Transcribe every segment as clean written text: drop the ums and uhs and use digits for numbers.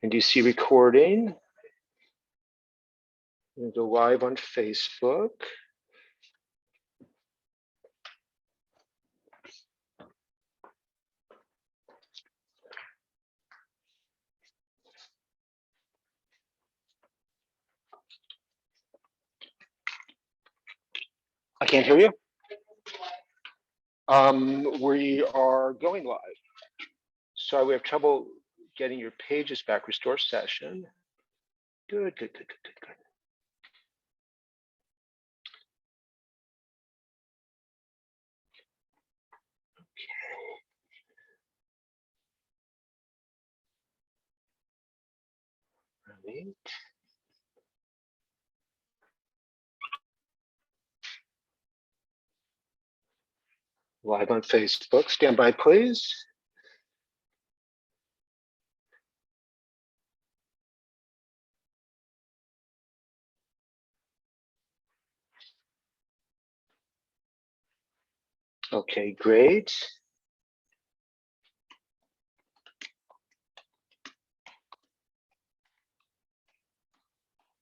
And you see recording. We'll go live on Facebook. I can't hear you. We are going live. So we have trouble getting your pages back. Restore session. Good. Right. Live on Facebook. Stand by, please. Okay, great.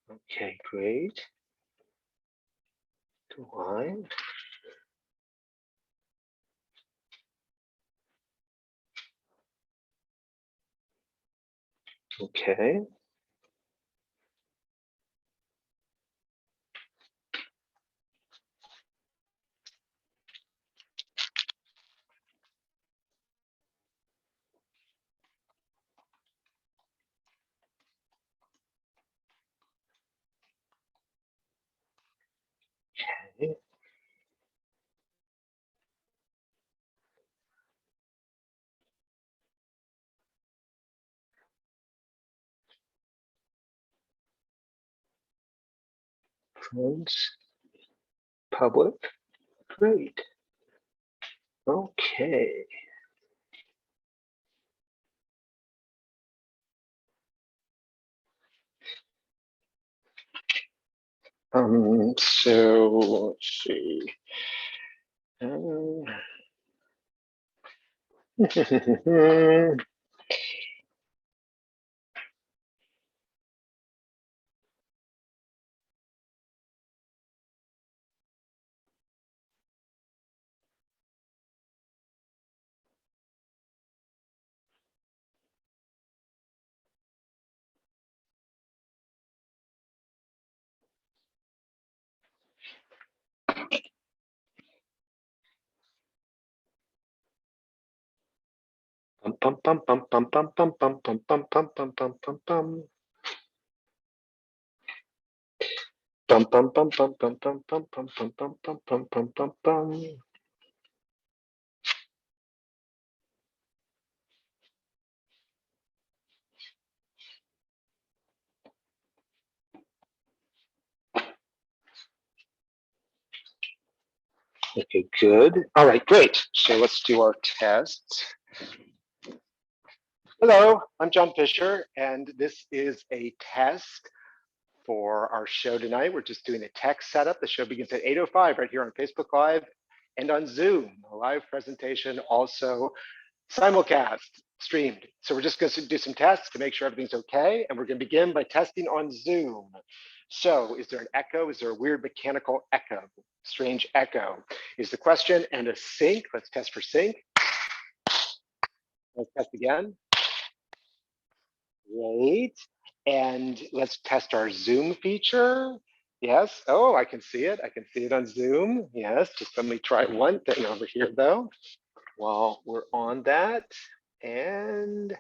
Okay, great. Go live. Okay. Okay. Friends, public, great. Okay. So let's see. Bum bum bum bum bum bum bum bum bum bum bum bum bum bum. Bum bum bum bum bum bum bum bum bum bum bum bum bum bum bum. Okay, good. All right, great. So let's do our test. Hello, I'm John Fisher, and this is a test for our show tonight. We're just doing a text setup. The show begins at 8:05 right here on Facebook Live and on Zoom. A live presentation, also simulcast, streamed. So we're just going to do some tests to make sure everything's okay. And we're going to begin by testing on Zoom. So is there an echo? Is there a weird mechanical echo? Strange echo is the question. And a sync. Let's test for sync. Let's test again. Great. And let's test our Zoom feature. Yes. Oh, I can see it. I can see it on Zoom. Yes. Just let me try one thing over here, though, while we're on that. And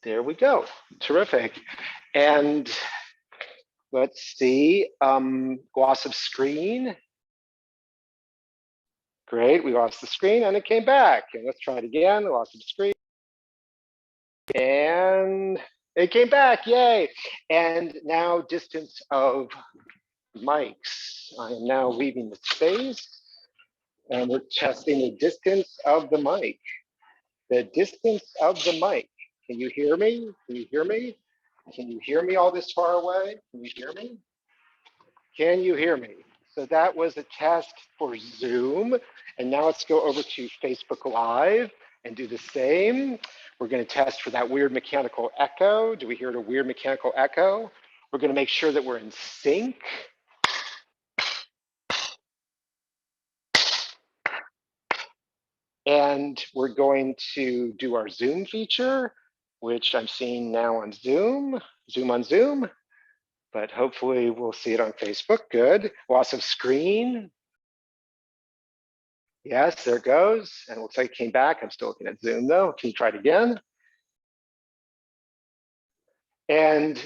there we go. Terrific. And let's see. Loss of screen. Great. We lost the screen and it came back. And let's try it again. Loss of screen. And it came back. Yay. And now distance of mics. I am now leaving the space and we're testing the distance of the mic. The distance of the mic. Can you hear me? Can you hear me? Can you hear me all this far away? Can you hear me? Can you hear me? So that was a test for Zoom. And now let's go over to Facebook Live and do the same. We're going to test for that weird mechanical echo. Do we hear a weird mechanical echo? We're going to make sure that we're in sync. And we're going to do our Zoom feature, which I'm seeing now on Zoom on Zoom, but hopefully we'll see it on Facebook. Good. Loss of screen. Yes, there it goes. And it looks like it came back. I'm still looking at Zoom though. Can you try it again? And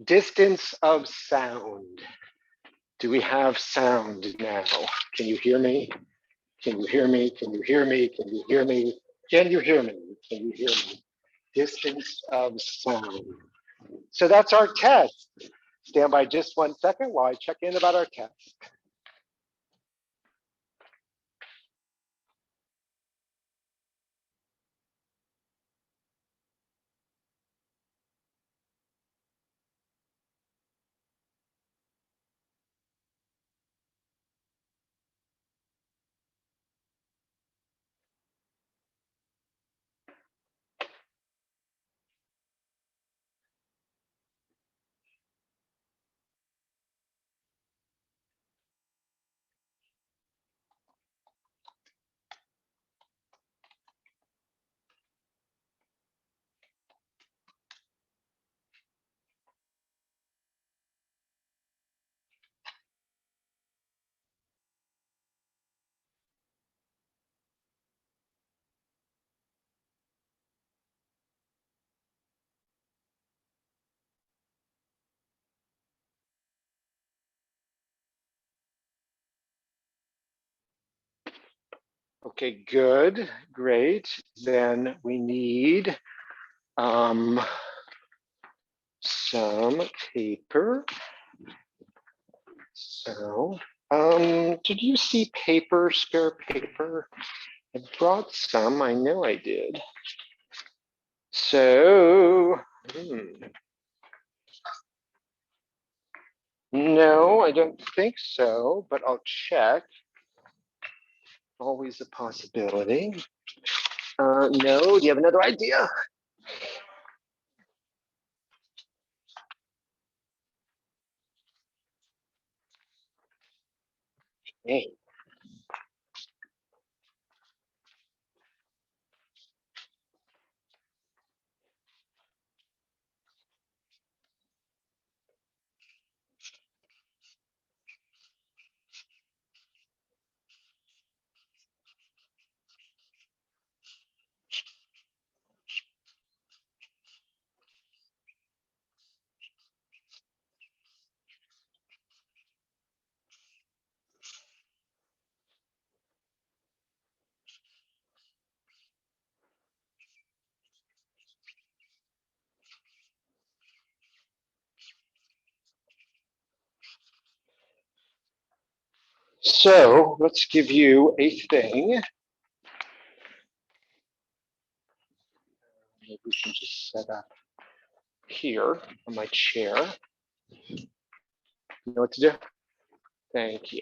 distance of sound. Do we have sound now? Can you hear me? Can you hear me? Can you hear me? Can you hear me? Can you hear me? Can you hear me? Distance of sound. So that's our test. Stand by just 1 second while I check in about our test. Okay, good, great. Then we need some paper. So, did you see paper, spare paper? I brought some, I know I did. So, no, I don't think so, but I'll check. Always a possibility. No, do you have another idea? Hey. So let's give you a thing. Maybe we can just set up here on my chair. You know what to do? Thank you.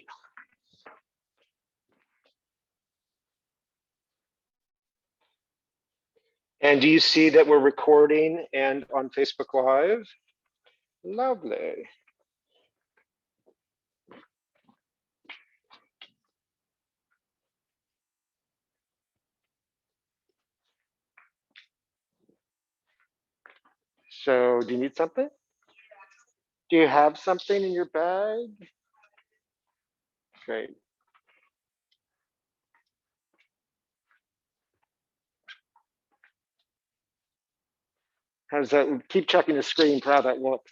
And do you see that we're recording and on Facebook Live? Lovely. So do you need something? Do you have something in your bag? Great. How's that? Keep checking the screen for how that looks.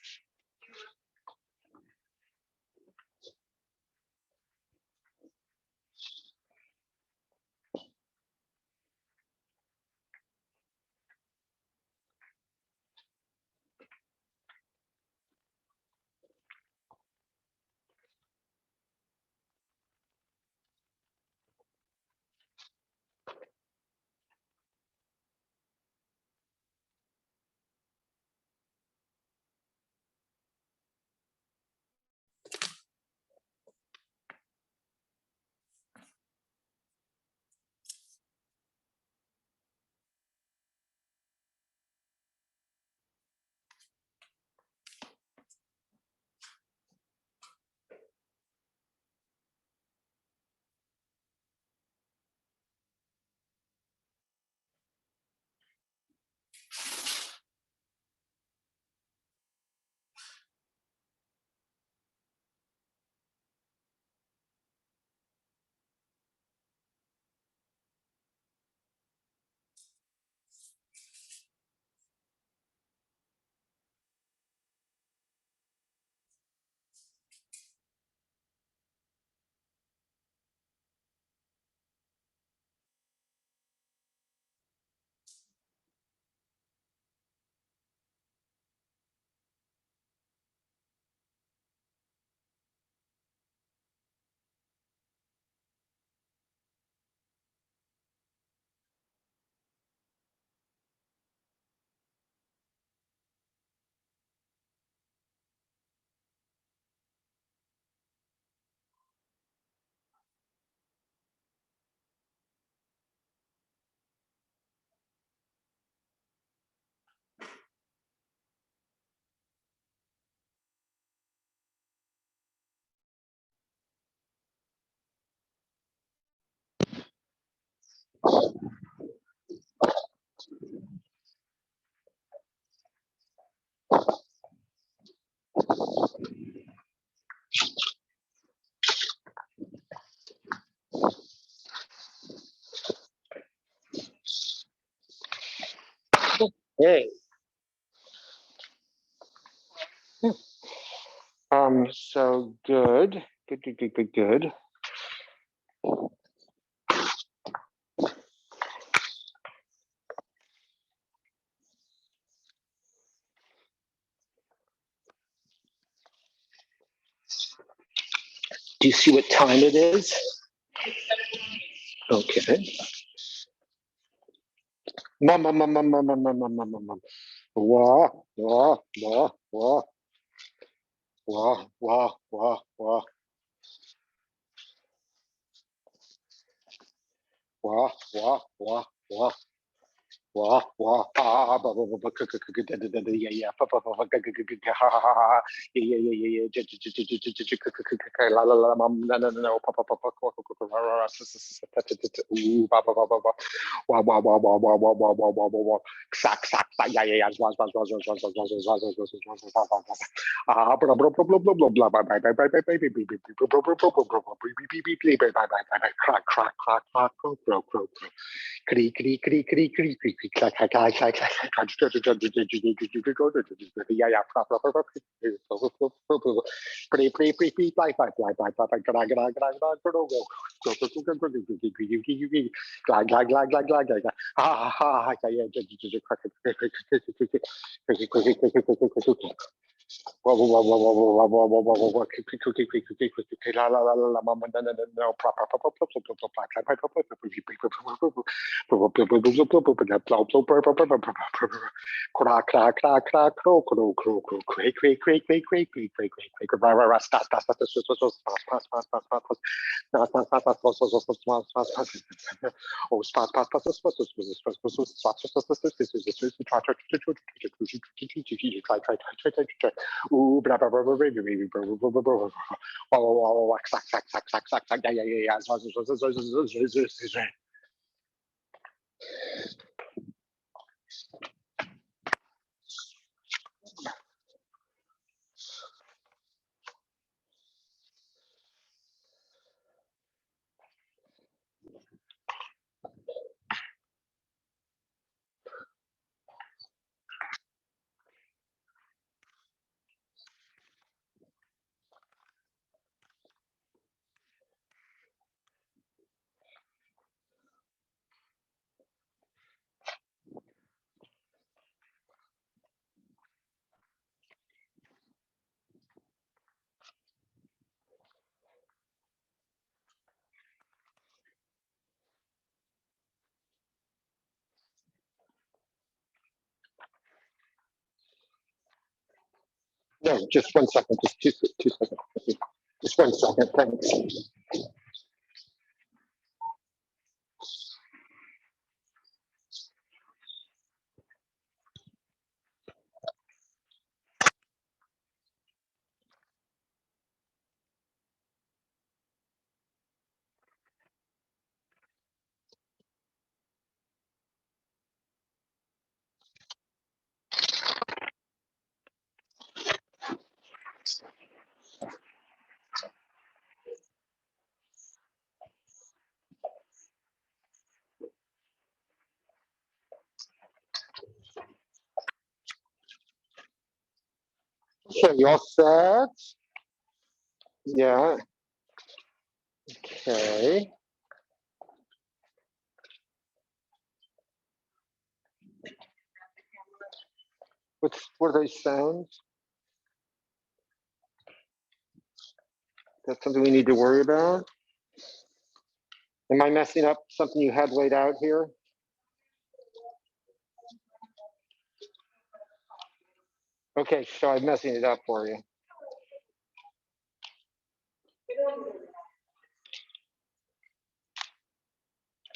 Hey. So good. Good. Do you see what time it is? Okay. Mama, mama, mama, mama, mama, mama. Wah, wah, wah, wah, wah, wah, wah, wah, wah, wah, wah, wah. Wah, wah, ah, ba, ba, ba, ba, yeah, yeah, pa, pa, pa, pa, ha, ha, ha, ha, yeah, yeah, yeah, yeah, yeah, la, la, la, mom, no, no, no, no, pa, pa, pa, pa, ra, ra, ra, ooh, ba, ba, ba, ba, ba, wah, wah, wah, wah, wah, wah, wah, wah, wah, wah, wah, sack, yeah, yeah, yeah, zwaz, zwaz, zwaz, zwaz, zwaz, zwaz, zwaz, zwaz, zwaz, zwaz, zwaz, zwaz, ah, blah, blah, blah, blah, blah, blah, blah, bye, bye, bye, bye, bye, bye, bye, bye, crack, crack, crack, crack, crow, crow, crow, crow. Cree, cree, cree, cree, cree, cree, cree, clack, clack, clack, clack, clack, clack, yeah, yeah, pretty, pretty, pretty, pretty, fly, fly, fly, fly, fly, fly, glad, glad, glad, glad, go, go, glad, glad, glad, glad, glad, glad, ha, ha, ha, yeah, yeah, whoa, whoa, whoa, whoa, whoa, whoa, whoa, whoa, whoa, whoa, la, la, la, la, la, mama, no, no, no, no, plop, plop, plop, plop, plop, plop, plop, plop, plop, crack, crack, crack, crack, crow, crow, crow, crow, cray, cray, cray, cray, cray, cray, cray, cray, cray, cray, rah, rah, stas, stas, stas, stas, stas, stas, stas, stas, stas, stas, oh, spot, spot, spot, spot, spot, spot, ooh, blah, blah, blah, blah, blah, blah, blah, blah, sack, sack, sack, sack, sack, sack, yeah, yeah, yeah. No, just 1 second, just two seconds. Just 1 second, thanks. So you all set? Yeah. Okay. What are those sounds? That's something we need to worry about. Am I messing up something you had laid out here? Okay, so I'm messing it up for you.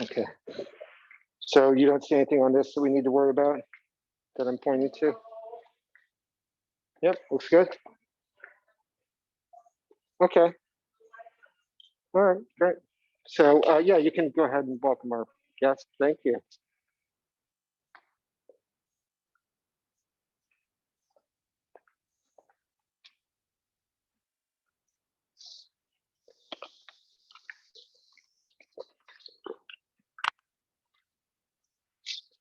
Okay. So you don't see anything on this that we need to worry about that I'm pointing to? Yep, looks good. Okay. All right, great. So yeah, you can go ahead and welcome our Yes, thank you.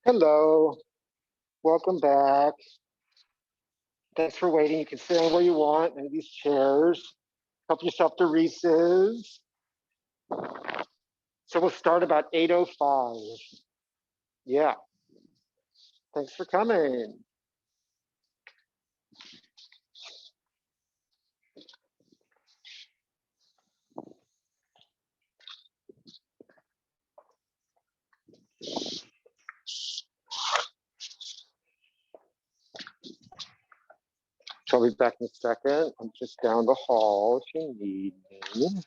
Hello, welcome back. Thanks for waiting. You can sit anywhere you want in these chairs. Help yourself to Reese's. So we'll start about 8:05. Yeah, thanks for coming. So I'll be back in a second. I'm just down the hall if you need me.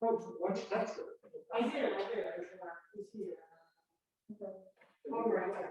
That's good. I did. He's here. All right.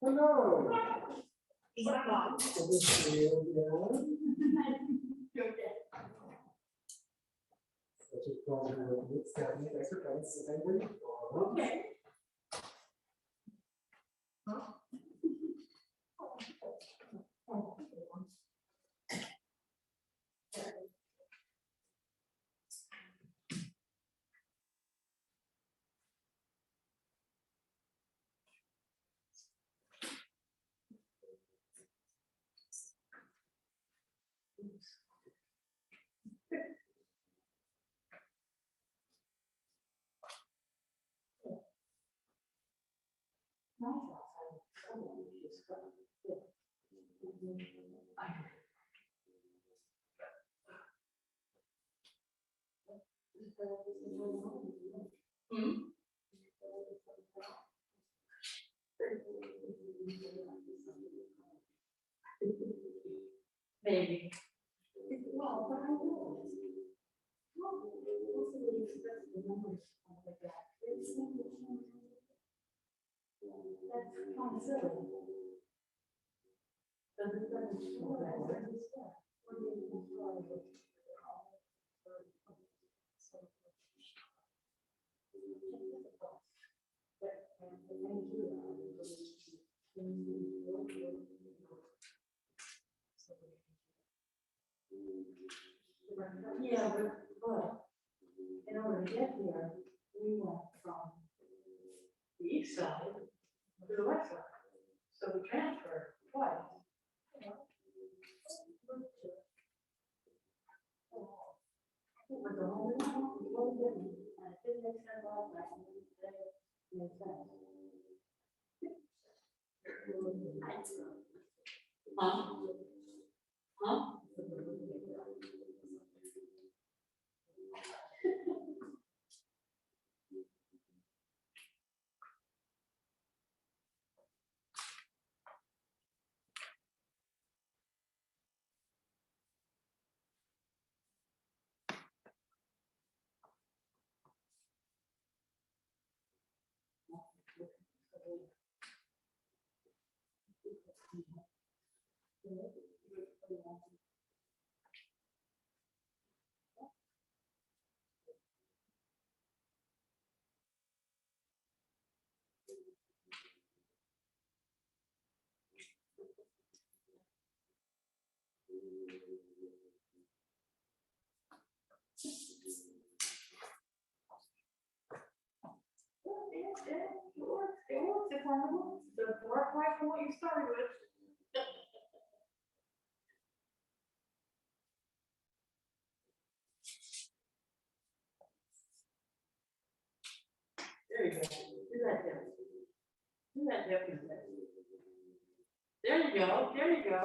Hello. Okay. Maybe. Well, but I will. That's kind of silly. Yeah, but in order to get here, we went from the east side to the west side. So we transferred twice. But the whole didn't, and it didn't make sense last night, and it made sense. Huh? Huh? It works, it's wonderful. The work right from what you started with. There you go. Do that, Jeff. Do that, Jeff. There you go. There you go.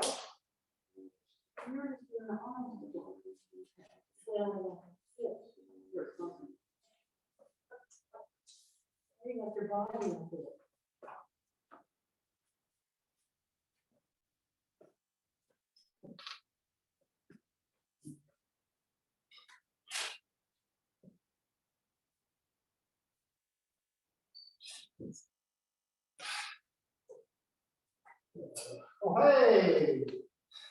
You're just doing the arms. Well, yes. You're something. You got your body into it. Oh, hey,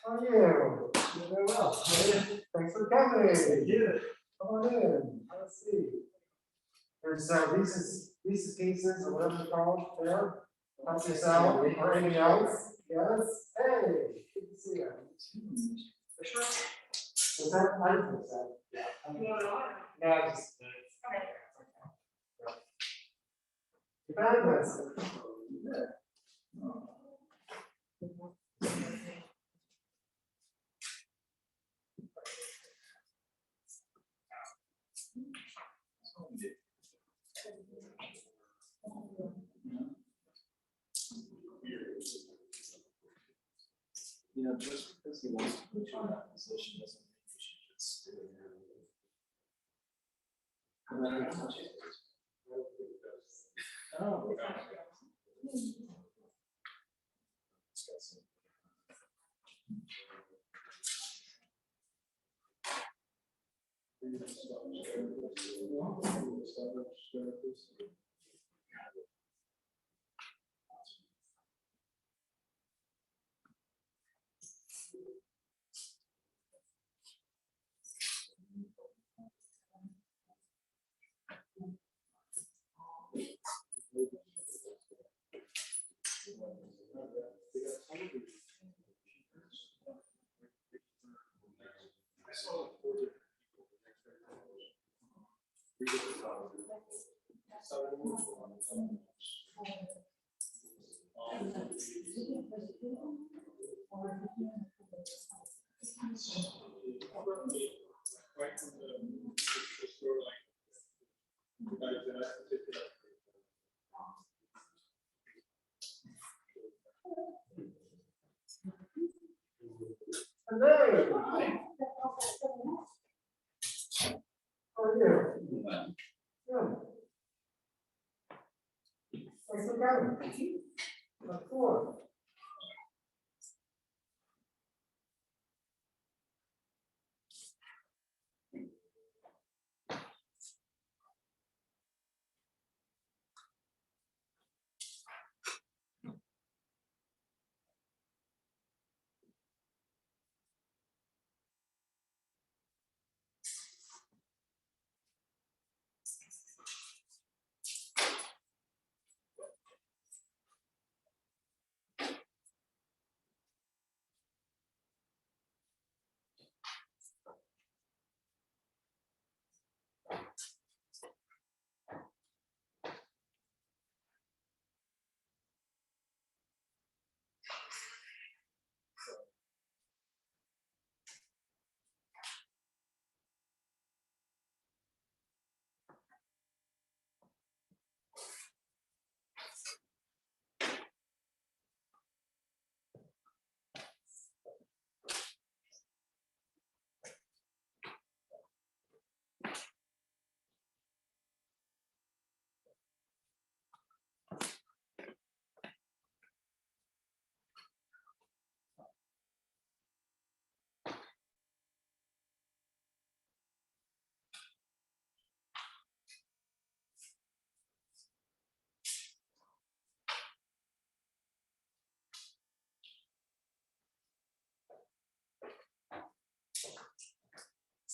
how are you? You're very well. Thanks for coming. Thank you. Come on in. Let's see. There's Reese's Pieces or whatever they're called there. Help yourself or anything else. Yes. Hey, good to see you. For sure. Was that I think so? Yeah. You want an order? No, just. Very nice. You know, just because he wants to put you in that position doesn't mean you should just stay there. No matter how much it is. Oh. Hello. How are you? Good. Thanks for coming. Of course.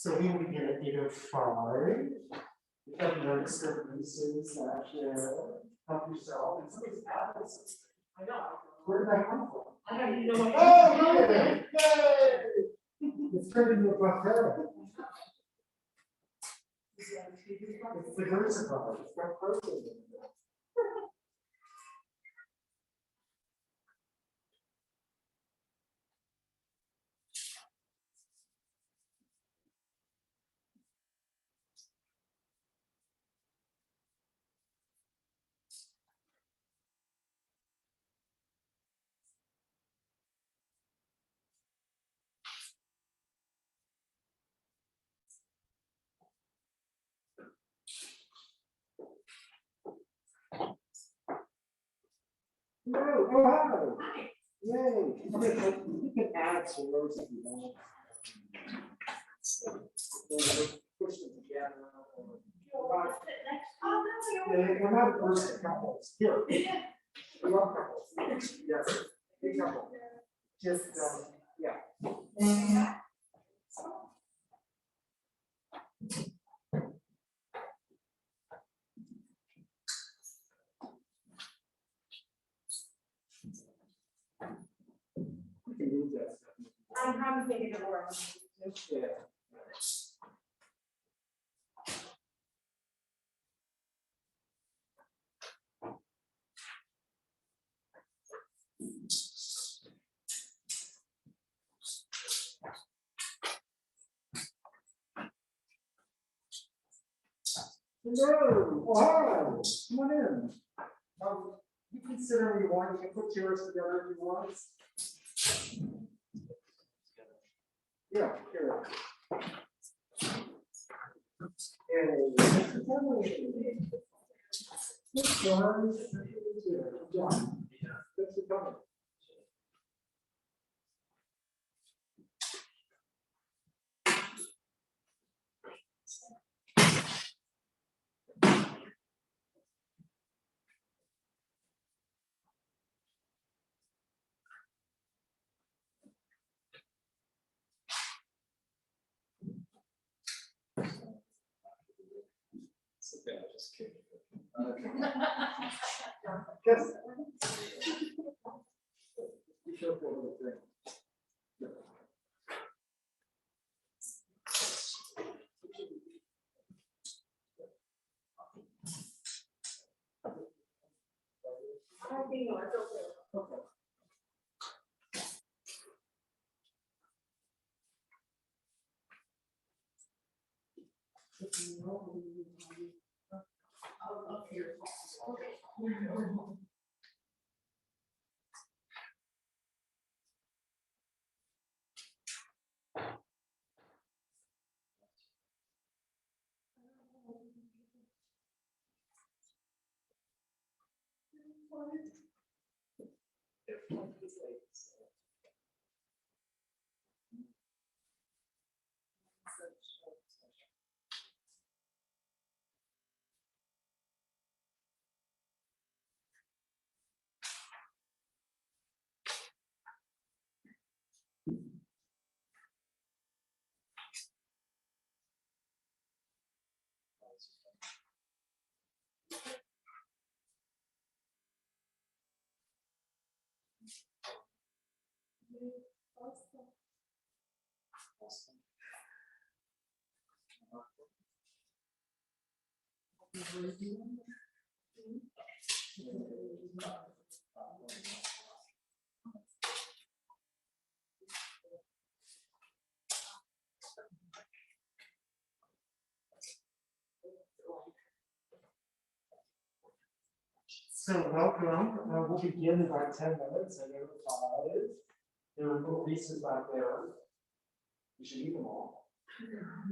So we will begin at 8:05. You have noticed that Reese's help yourself and somebody's apples. I know. Where did that come from? I don't even know what. Oh, look at it! Yay! It's turned into a buffet. It's diversified. It's got protein in it. No, oh, hi. Yay. You can add some rows if you want. Push them together. Yeah, we're not first couples. Here. We love couples. Yes. Big couple. Just, yeah. We can move that stuff. I'm thinking of more. Yeah. Hello, oh, hi, come on in. You consider you want, you can put chairs together if you want. Yeah, sure. Hey, Mr. Kelly. Good John. John. Thanks for coming. It's okay, I just kidding. Yes. You show up a little thing. Okay. So welcome, we'll begin in about 10 minutes, I know how it is. There are little pieces back there. You should eat them all.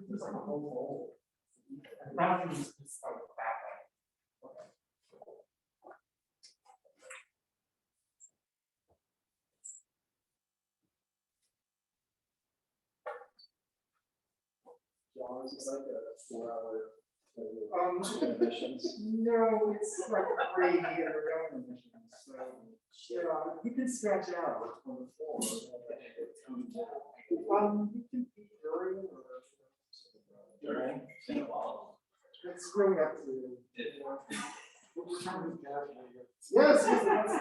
There's like a whole bowl. And rather than just like that way. Okay. John, is like a 4-hour. Emissions? No, it's like 3 year emissions, so, yeah, you can stretch out on the floor. You can be during or. scrolling up to you. Yes, yes.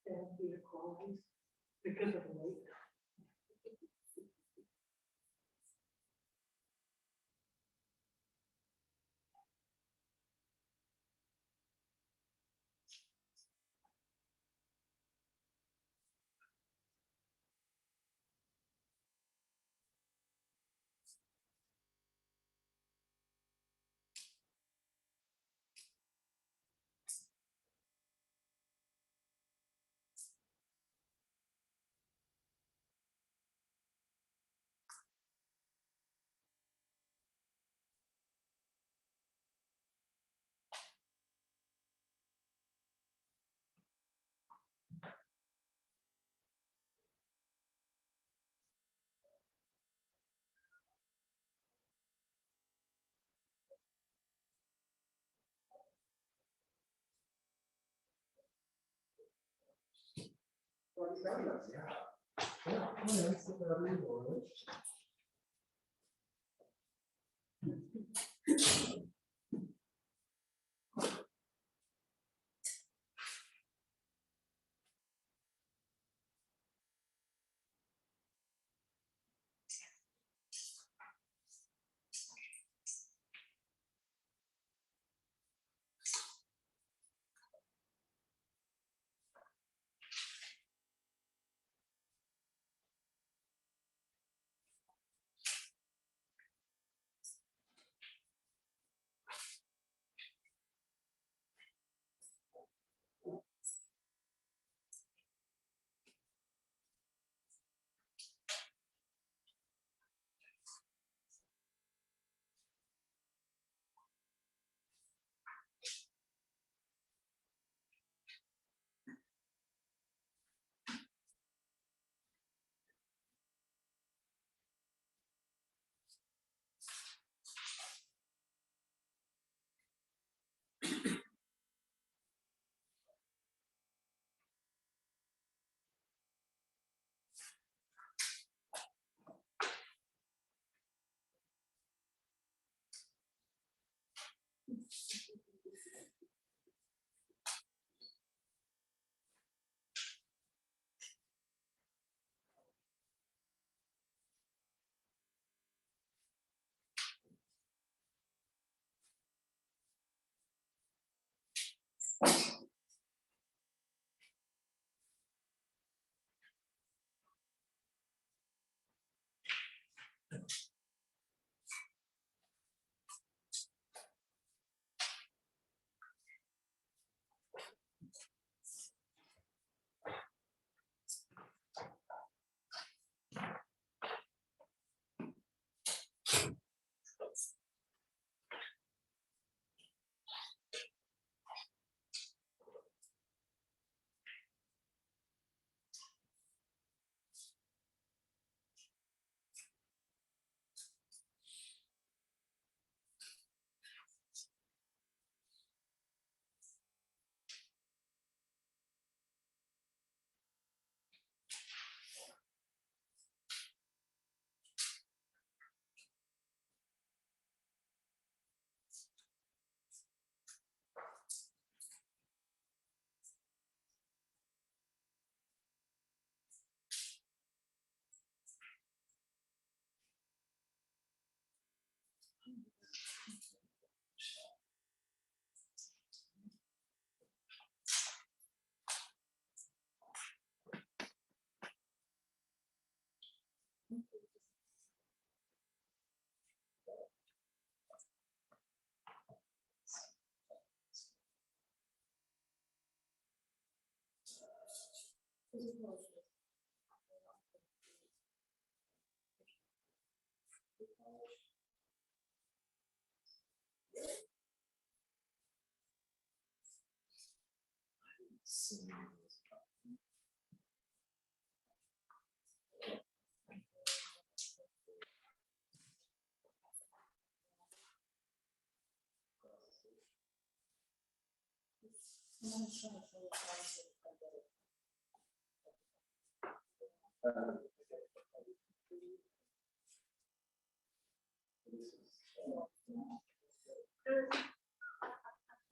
And the qualities because of the weight.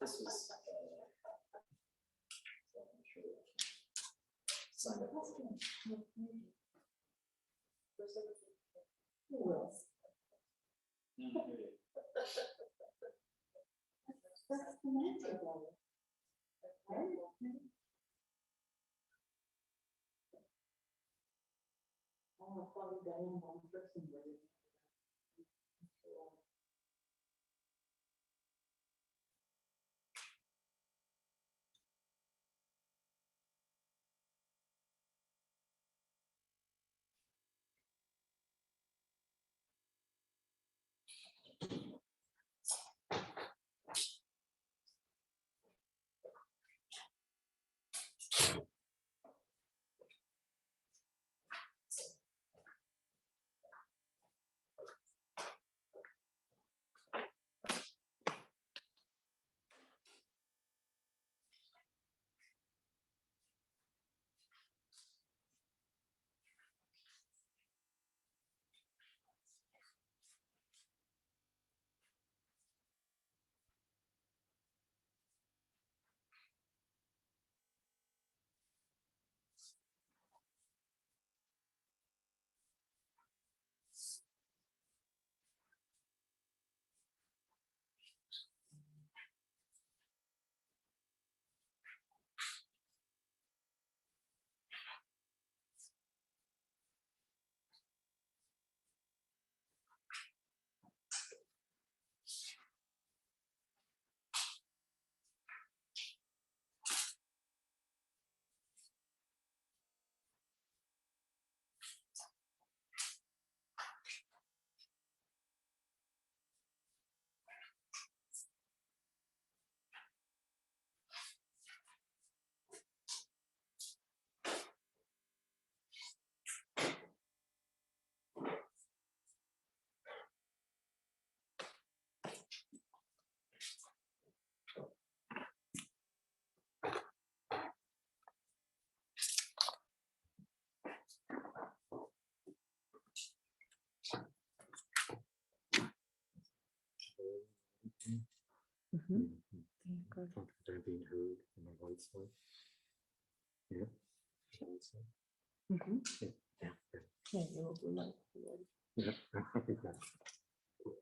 This is. They're being heard in my voice. Yeah. Yeah. I think that's cool.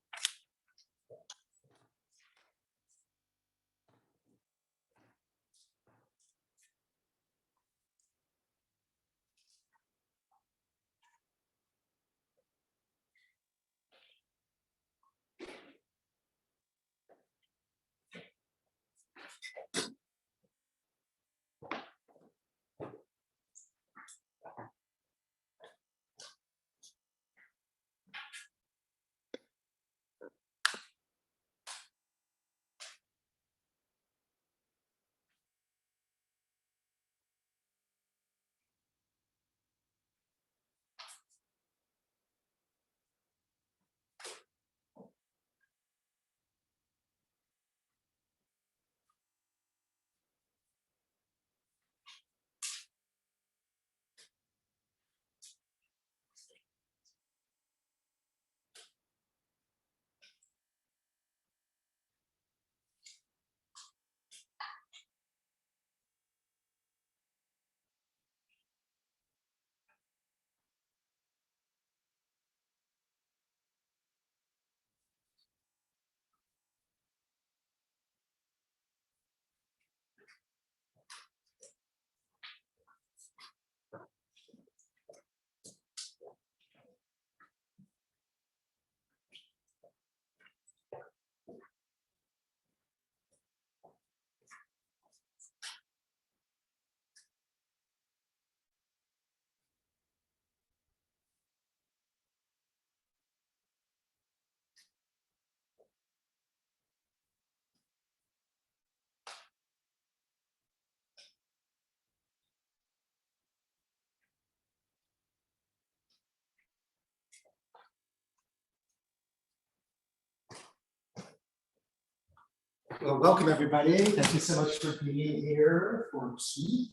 Well, welcome everybody. Thank you so much for being here for Keith.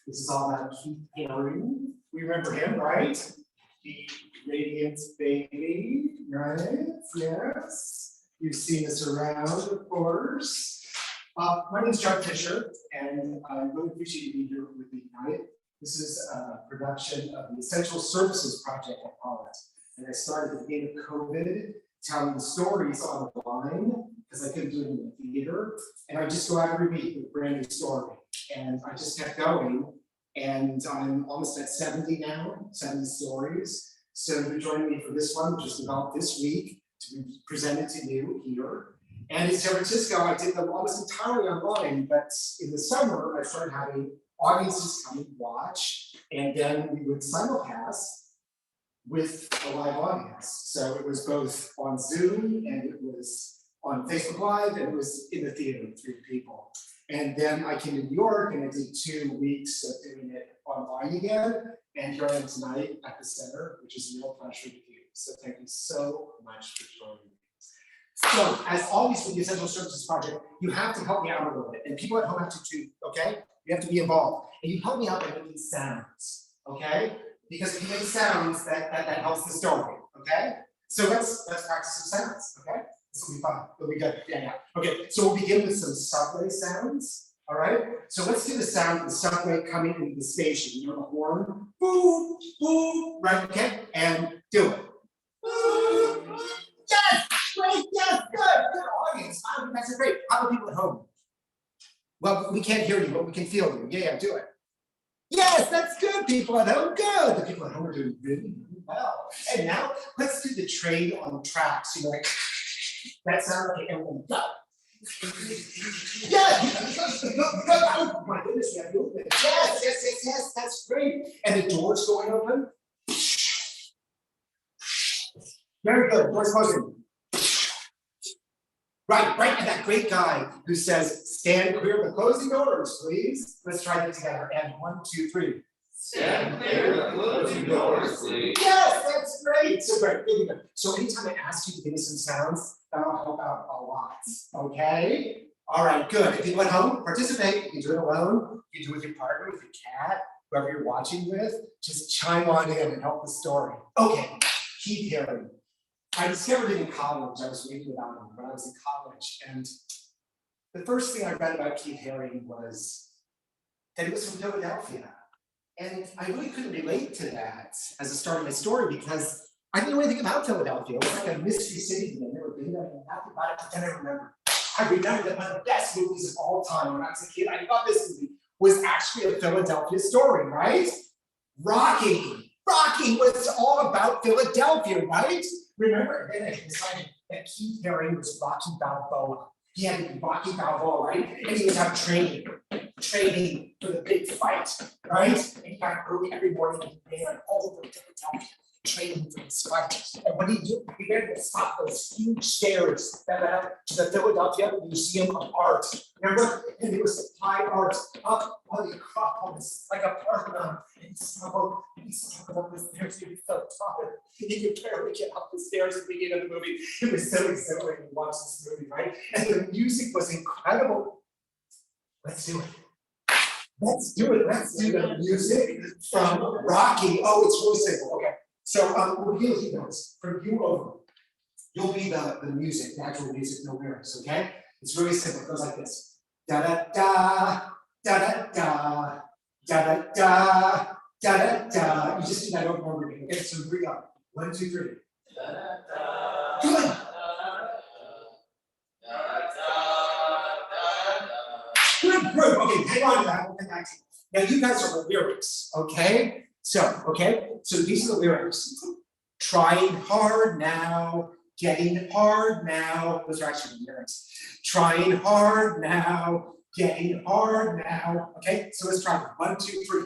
This is all about Keith Haring. We remember him, right? The Radiant Baby, right? Yes. You've seen us around, of course. My name is John Fisher, and I really appreciate you being here with me tonight. This is a production of the Essential Services Project, I call it. And I started at the beginning of COVID, telling stories online, because I couldn't do it in the theater. And I just go out every week with a brand new story. And I just kept going. And I'm almost at 70 now, 70 stories. So you're joining me for this one, which is developed this week to be presented to you here. And in San Francisco, I did them almost entirely online, but in the summer, I started having audiences come and watch, and then we would simulcast with a live audience. So it was both on Zoom, and it was on Facebook Live, and it was in the theater with 3 people. And then I came to New York, and I did 2 weeks of doing it online again. And here I am tonight at the center, which is a real pleasure to do. So thank you so much for joining me. So, as always with the Essential Services Project, you have to help me out a little bit. And people at home have to too, okay? You have to be involved. And you help me out by making sounds, okay? Because if you make sounds, that helps the story, okay? So let's practice some sounds, okay? This will be fun. It'll be good. Yeah. Okay, so we'll begin with some subway sounds. All right. So let's do the sound of the subway coming into the station. You know the horn? Boom, boom. Right, okay? And do it. Boom. Yes! Great, yes, good audience. I think that's great. How about people at home? Well, we can't hear you, but we can feel you. Yeah, do it. Yes, that's good, people at home. Good. The people at home are doing really well. And now let's do the train on tracks. You know, like that sound. Okay, everyone go. Yeah, oh my goodness, we have movement. Yes, that's great. And the door's going open. Very good. Door's closing. Right, and that great guy who says, stand clear of the closing doors, please. Let's try that together. And 1, 2, 3. Stand clear of the closing doors, please. Yes, that's great. So great. So anytime I ask you to give me some sounds, that'll help out a lot. Okay? All right, good. If you at home, participate. You can do it alone. You can do it with your partner, with your cat, whoever you're watching with. Just chime on in and help the story. Okay, Keith Haring. I discovered it in college. I was reading about him when I was in college, and the first thing I read about Keith Haring was that he was from Philadelphia. And I really couldn't relate to that as a start of my story because I didn't know anything about Philadelphia. It was like a mystery city to me. I've never been there, I knew nothing about it, but then I remember that one of the best movies of all time when I was a kid, I thought this movie was actually a Philadelphia story, right? Rocky. Rocky was all about Philadelphia, right? Remember, and then I decided that Keith Haring was Rocky Balboa. He had to be Rocky Balboa, right? And he was out training for the big fight, right? And he got early every morning and ran all over Philadelphia, training for this fight. And when he began to stop those huge stairs that led up to the Philadelphia Museum of Art. Remember? And it was high art up on the Acropolis, like a Parthenon. And he struggled up the stairs. He was so tired. He could barely get up the stairs at the beginning of the movie. It was so exhilarating to watch this movie, right? And the music was incredible. Let's do it. Let's do it. Let's do the music from Rocky. Oh, it's really simple. Okay. So we'll deal with you guys. From you over. You'll be the music, the actual music, no lyrics, okay? It's really simple. It goes like this. Da da da, da da da, da da da, da da da. You just do that over and over again. Okay, so here we go. 1, 2, 3. Good. Good. Okay, hang on to that. We'll come back to it. Now you guys are the lyrics, okay? So these are the lyrics. Trying hard now, getting hard now. Those are actually the lyrics. Trying hard now, getting hard now. Okay, so let's try it. 1, 2, 3.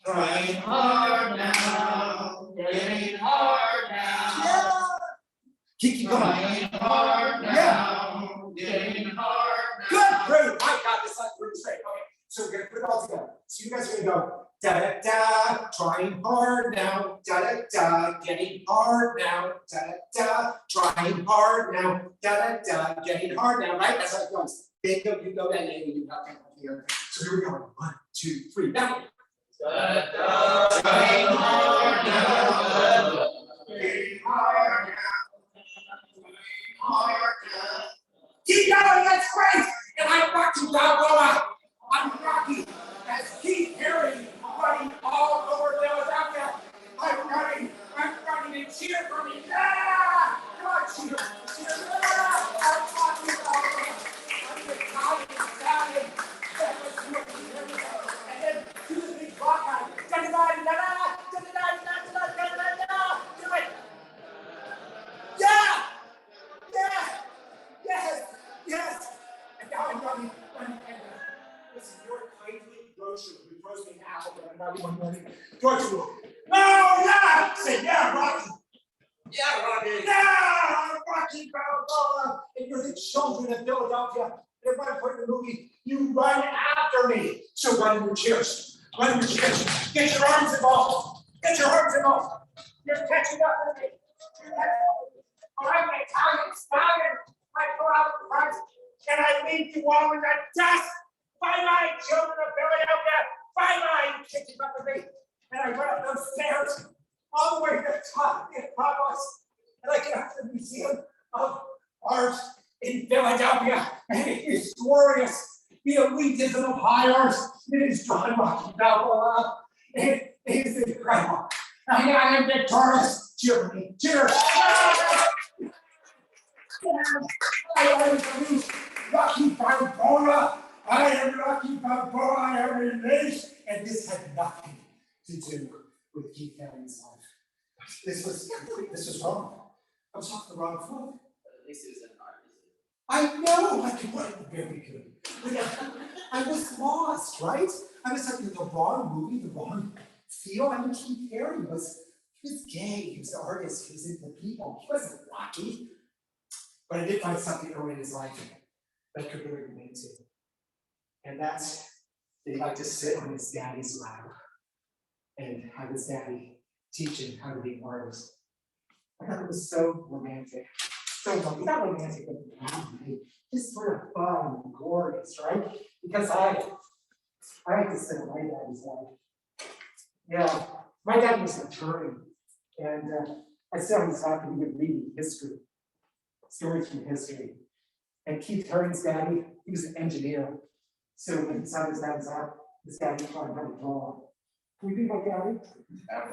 Trying hard now, getting hard now. Yeah. Keep going. Trying hard now, getting hard now. Good, great. I got this like pretty straight. Okay, so we're gonna put it all together. So you guys are gonna go da da da, trying hard now, da da da, getting hard now, da da da, trying hard now, da da da, getting hard now, right? That's how it goes. Then you go that way, you have to come here. So here we go. 1, 2, 3, now. Da da da, trying hard now, getting hard now, hard now. Keep going, that's great! And I'm Rocky Balboa. I'm Rocky. As Keith Haring running all over Philadelphia. I'm running and cheer for me. Ah! Come on, cheer. Ah! I'm Rocky Balboa. I'm the Italian that was working everywhere. And then to the big rock guy. Da-da-da-da-da, da-da-da-da-da-da-da-da-da. Do it. Yeah! Yes! And now I'm running. Listen, you're a kindly grocer who throws me an apple that I'm not one morning. Grocery. No, yeah! Say, yeah, Rocky. Yeah, Rocky. Yeah, I'm Rocky Balboa. And you're the children of Philadelphia. And if I put in the movie, you run after me. So run your cheers. Run your cheers. Get your arms involved. You're catching up with me. I'm an Italian stallion. I go out in front and I leave you all in the dust. Bye-bye, children of Philadelphia. Bye-bye, catching up with me. And I run up those stairs all the way to the top of the Acropolis. And I get up to the Museum of Art in Philadelphia. And it is glorious. The elitism of high art. It is John Rocky Balboa. It is incredible. And I am victorious. Cheer for me. Cheers. I am Rocky Balboa. I am Rocky Balboa. I am a race. And this had nothing to do with Keith Haring's life. This was wrong. I was off the wrong foot. At least it was an art. I know, I could write very good. I was lost, right? I was like in the wrong movie, the wrong feel. I mean, Keith Haring was gay, he was an artist, he was into people. He wasn't Rocky. But I did find something early in his life that I could really relate to. And that's that he liked to sit on his daddy's lap and have his daddy teach him how to be an artist. I thought it was so romantic. So not romantic, but just sort of fun and glorious, right? Because I had to sit on my daddy's lap. Yeah, my dad was an attorney, and I sat on his lap and he would read history, stories from history. And Keith Haring's daddy, he was an engineer. So when he saw his dad's art, his daddy taught him how to draw. Can you be my daddy? Oh.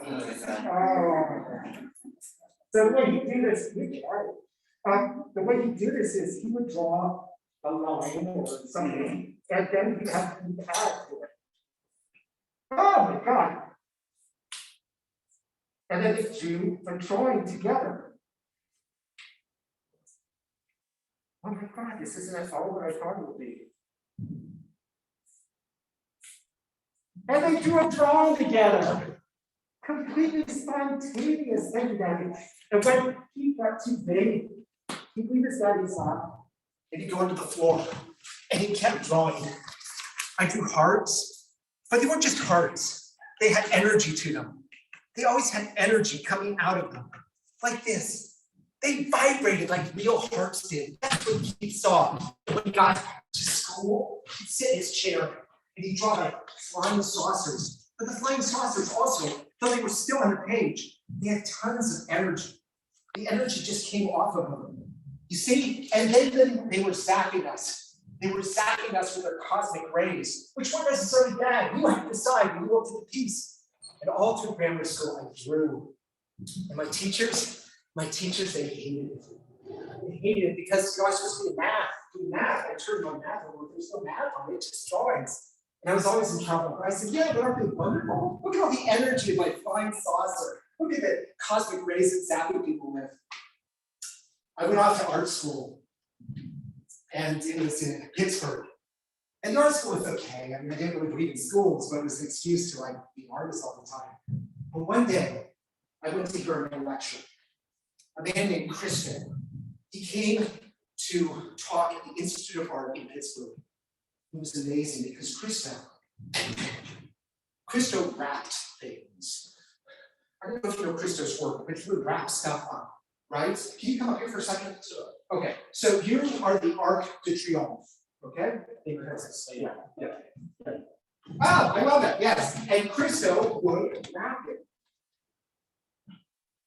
So the way he did this, the way he did this is he would draw a line or something, and then he had to add to it. Oh my God. And then the two are drawing together. Oh my God, this isn't at all what I thought it would be. And they do a drawing together. Completely spontaneous. Thank you, Daddy. And when he got too big, he'd leave his daddy's lap and he'd go into the floor and he kept drawing. I drew hearts, but they weren't just hearts. They had energy to them. They always had energy coming out of them, like this. They vibrated like real hearts did. That's what he saw. When he got to school, he'd sit in his chair and he'd draw like flying saucers. But the flying saucers also, though they were still on the page, they had tons of energy. The energy just came off of them. You see, and then they were zapping us. They were zapping us with their cosmic rays, which weren't necessarily bad. You had to decide when you looked at the piece. And all through grammar school, I drew. And my teachers, they hated it. They hated it because I was supposed to be doing math. I turned my math over. There's no math on it, just drawings. And I was always in trouble. I said, yeah, but aren't they wonderful? Look at all the energy of my flying saucer. Look at the cosmic rays it's zapping people with. I went off to art school. And it was in Pittsburgh. And art school was okay. I mean, I didn't really believe in schools, but it was an excuse to like be an artist all the time. But one day, I went to hear a lecture. A man named Christo. He came to talk at the Institute of Art in Pittsburgh. It was amazing because Christo wrapped things. I don't know if you know Christo's work, but he would wrap stuff up, right? Can you come up here for a second? Okay, so here are the Arc de Triomphe. Okay? Yeah. Oh, I love that, yes. And Christo would wrap it.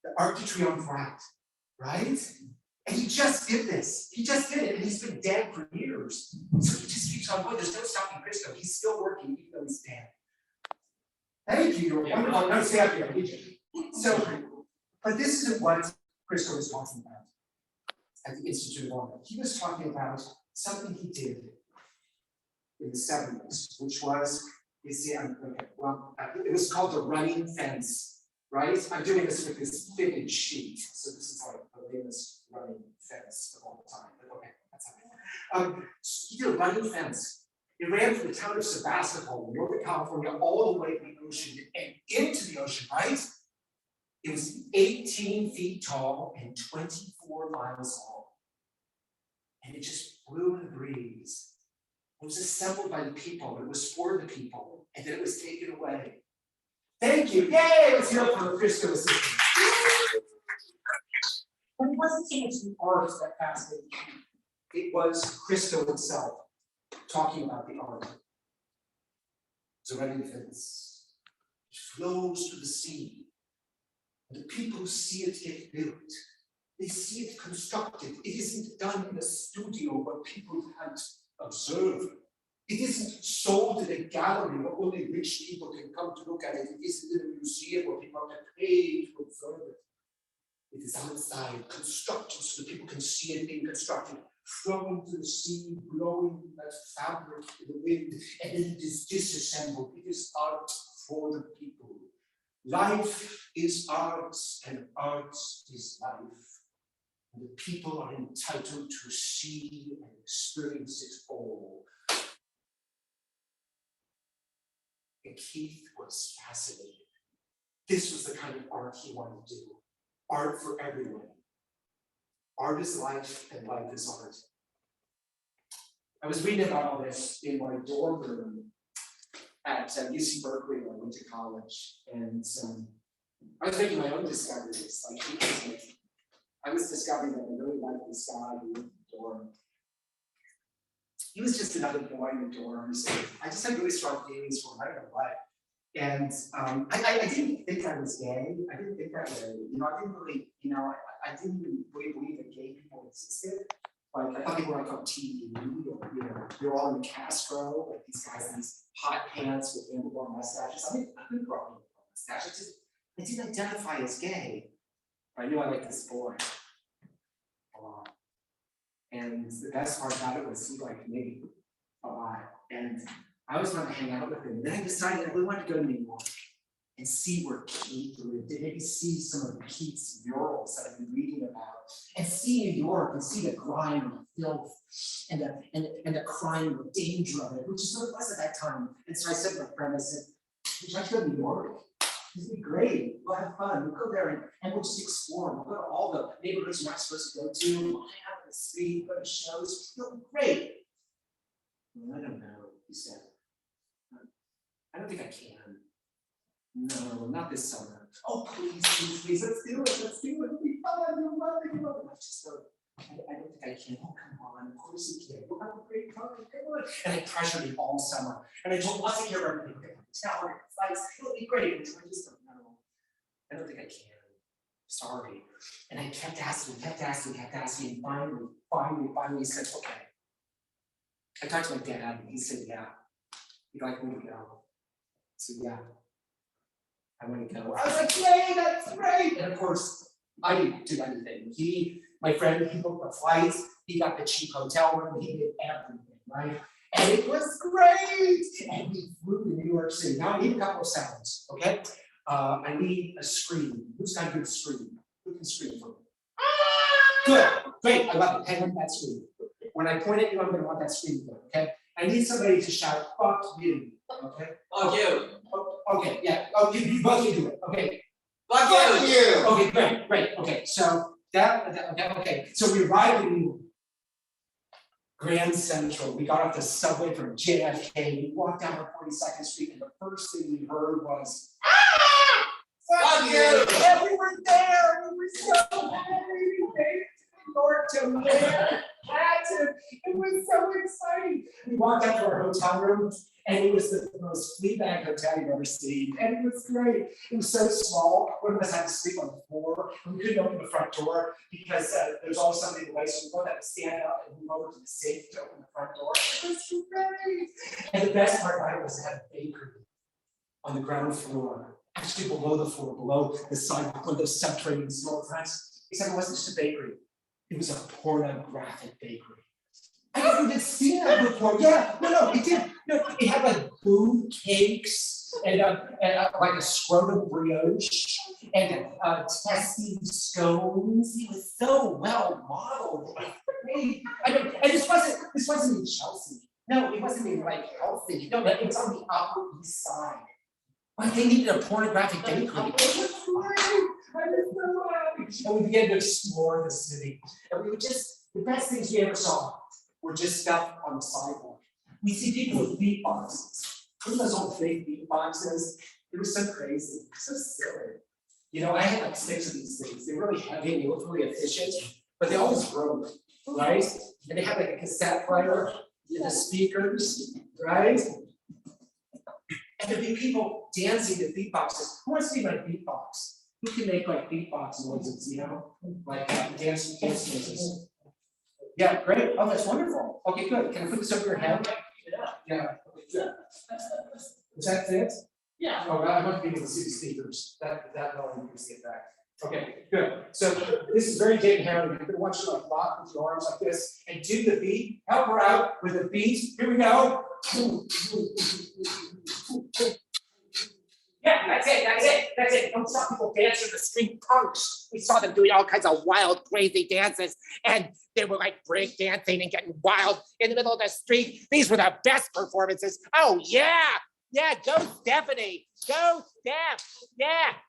The Arc de Triomphe wrapped, right? And he just did this. He just did it, and he's been dead for years. So he just keeps on going. There's no stopping Christo. He's still working, even though he's dead. Thank you. You're wonderful. No, stay up here. So, but this isn't what Christo was talking about at the Institute of Art. He was talking about something he did in the 70s, which was, you see, it was called the running fence, right? I'm doing this with this fitted sheet, so this is like the famous running fence of all the time, but okay, that's how he did a running fence. It ran from the town of Sebastopol, Northern California, all the way to the ocean and into the ocean, right? It was 18 feet tall and 24 miles long. And it just blew in the breeze. It was assembled by the people, it was for the people, and then it was taken away. Thank you. Yay! Let's hear it for the Christo assistant. But it wasn't so much the art that fascinated me. It was Christo himself talking about the art. It's a running fence. It flows to the sea. And the people see it get built. They see it constructed. It isn't done in a studio where people can't observe. It isn't sold in a gallery where only rich people can come to look at it. It isn't in a museum where people have to pay to observe it. It is outside, constructed so that people can see it being constructed, flowing to the sea, blowing as fabric in the wind, and then it is disassembled. It is art for the people. Life is art, and art is life. And the people are entitled to see and experience it all. And Keith was fascinated. This was the kind of art he wanted to do. Art for everyone. Art is life, and life is art. I was reading about all this in my dorm room at UC Berkeley when I went to college. And I was making my own discoveries. I was discovering that I really liked this guy who lived in the dorm. He was just another boy in the dorms. I just had really strong feelings for him. I don't know what. And I didn't think I was gay. I didn't think that way. I didn't really, I didn't really believe that gay people existed. Like, I thought they were like on TV, or, they're all in Castro, like these guys in these hot pants with handlebar mustaches. I didn't grow up with a mustache. I didn't identify as gay. But I knew I liked this boy a lot. And the best part about it was he liked me a lot. And I always wanted to hang out with him. And then I decided I really wanted to go to New York and see where Keith lived, and maybe see some of Keith's murals that I've been reading about, and see New York and see the grime and the filth and the crime and the danger of it, which is what it was at that time. And so I said to my friend, I said, would you like to go to New York? This would be great. We'll have fun. We'll go there and we'll just explore. We'll go to all the neighborhoods you're not supposed to go to. We'll hang out on the street, go to shows. It'll be great. Well, I don't know, he said. I don't think I can. No, not this summer. Oh, please, let's do it. It'll be fun. We'll love it. I just don't. I don't think I can. Oh, come on. Of course you can. We'll have a great time. Come on. And I pressured him all summer. And I told lots of care everything. We're going to hotel, we're going to flights. It'll be great. And I just don't know. I don't think I can. Sorry. And I kept asking. And finally he said, okay. I talked to my dad and he said, yeah. You'd like me to go? So yeah. I want to go. I was like, yay, that's great. And of course, I didn't do anything. My friend, he booked the flights, he got the cheap hotel room, he did everything, right? And it was great. And we flew to New York City. Now I need a couple of sounds, okay? I need a scream. Who's got a good scream? Who can scream for me? Good, great, I love it. Hang on that scream. When I point at you, I'm going to want that scream for, okay? I need somebody to shout, fuck you, okay? Fuck you. Okay, yeah. Oh, you both can do it. Okay. Fuck you. Okay, great. Okay, so okay. So we arrived in Grand Central. We got off the subway from JFK. We walked down 42nd Street, and the first thing we heard was, Fuck you. And we were there. We were so happy. We made it to New York to live. It was so exciting. We walked out to our hotel room. And it was the most Fleabag hotel you've ever seen. And it was great. It was so small. One of us had to sleep on the floor. And we couldn't open the front door because there's always somebody in the way. So we both had to stand up and move over to the safe to open the front door. It was great. And the best part about it was it had a bakery on the ground floor. Actually below the floor, below the sidewalk, one of those subterranean storefronts. Except it wasn't just a bakery. It was a pornographic bakery. I never even seen that before. Yeah, no, it did. No, it had like boob cakes and like a scrotum brioche and testing scones. It was so well modeled. I mean, and this wasn't in Chelsea. No, it wasn't in like healthy. No, it was on the Upper East Side. Like they needed a pornographic bakery. It was great. I was so happy. And we began to explore the city. And we were just the best things we ever saw. Were just stuff on the sidewalk. We see people with beat boxes. Remember those old fake beat boxes? It was so crazy, so silly. I had like 6 of these things. They were really heavy and they looked really efficient, but they always broke, right? And they had like a cassette player with the speakers, right? And there'd be people dancing to beatboxes. Who wants to be like beatbox? Who can make like beatbox noises, like dance noises? Yeah, great. Oh, that's wonderful. Okay, good. Can I put this over your head? Yeah. Does that fit? Yeah. Oh, I want to be able to see the speakers. That no one can see it back. Okay, good. So this is very Keith Haring. You're going to want you to like lock with your arms like this and do the beat. Help her out with the beat. Here we go. Yeah, that's it. Don't stop people dancing the street punks. We saw them doing all kinds of wild, crazy dances, and they were like break dancing and getting wild in the middle of the street. These were the best performances. Oh yeah, go Stephanie, go Steph. Yeah.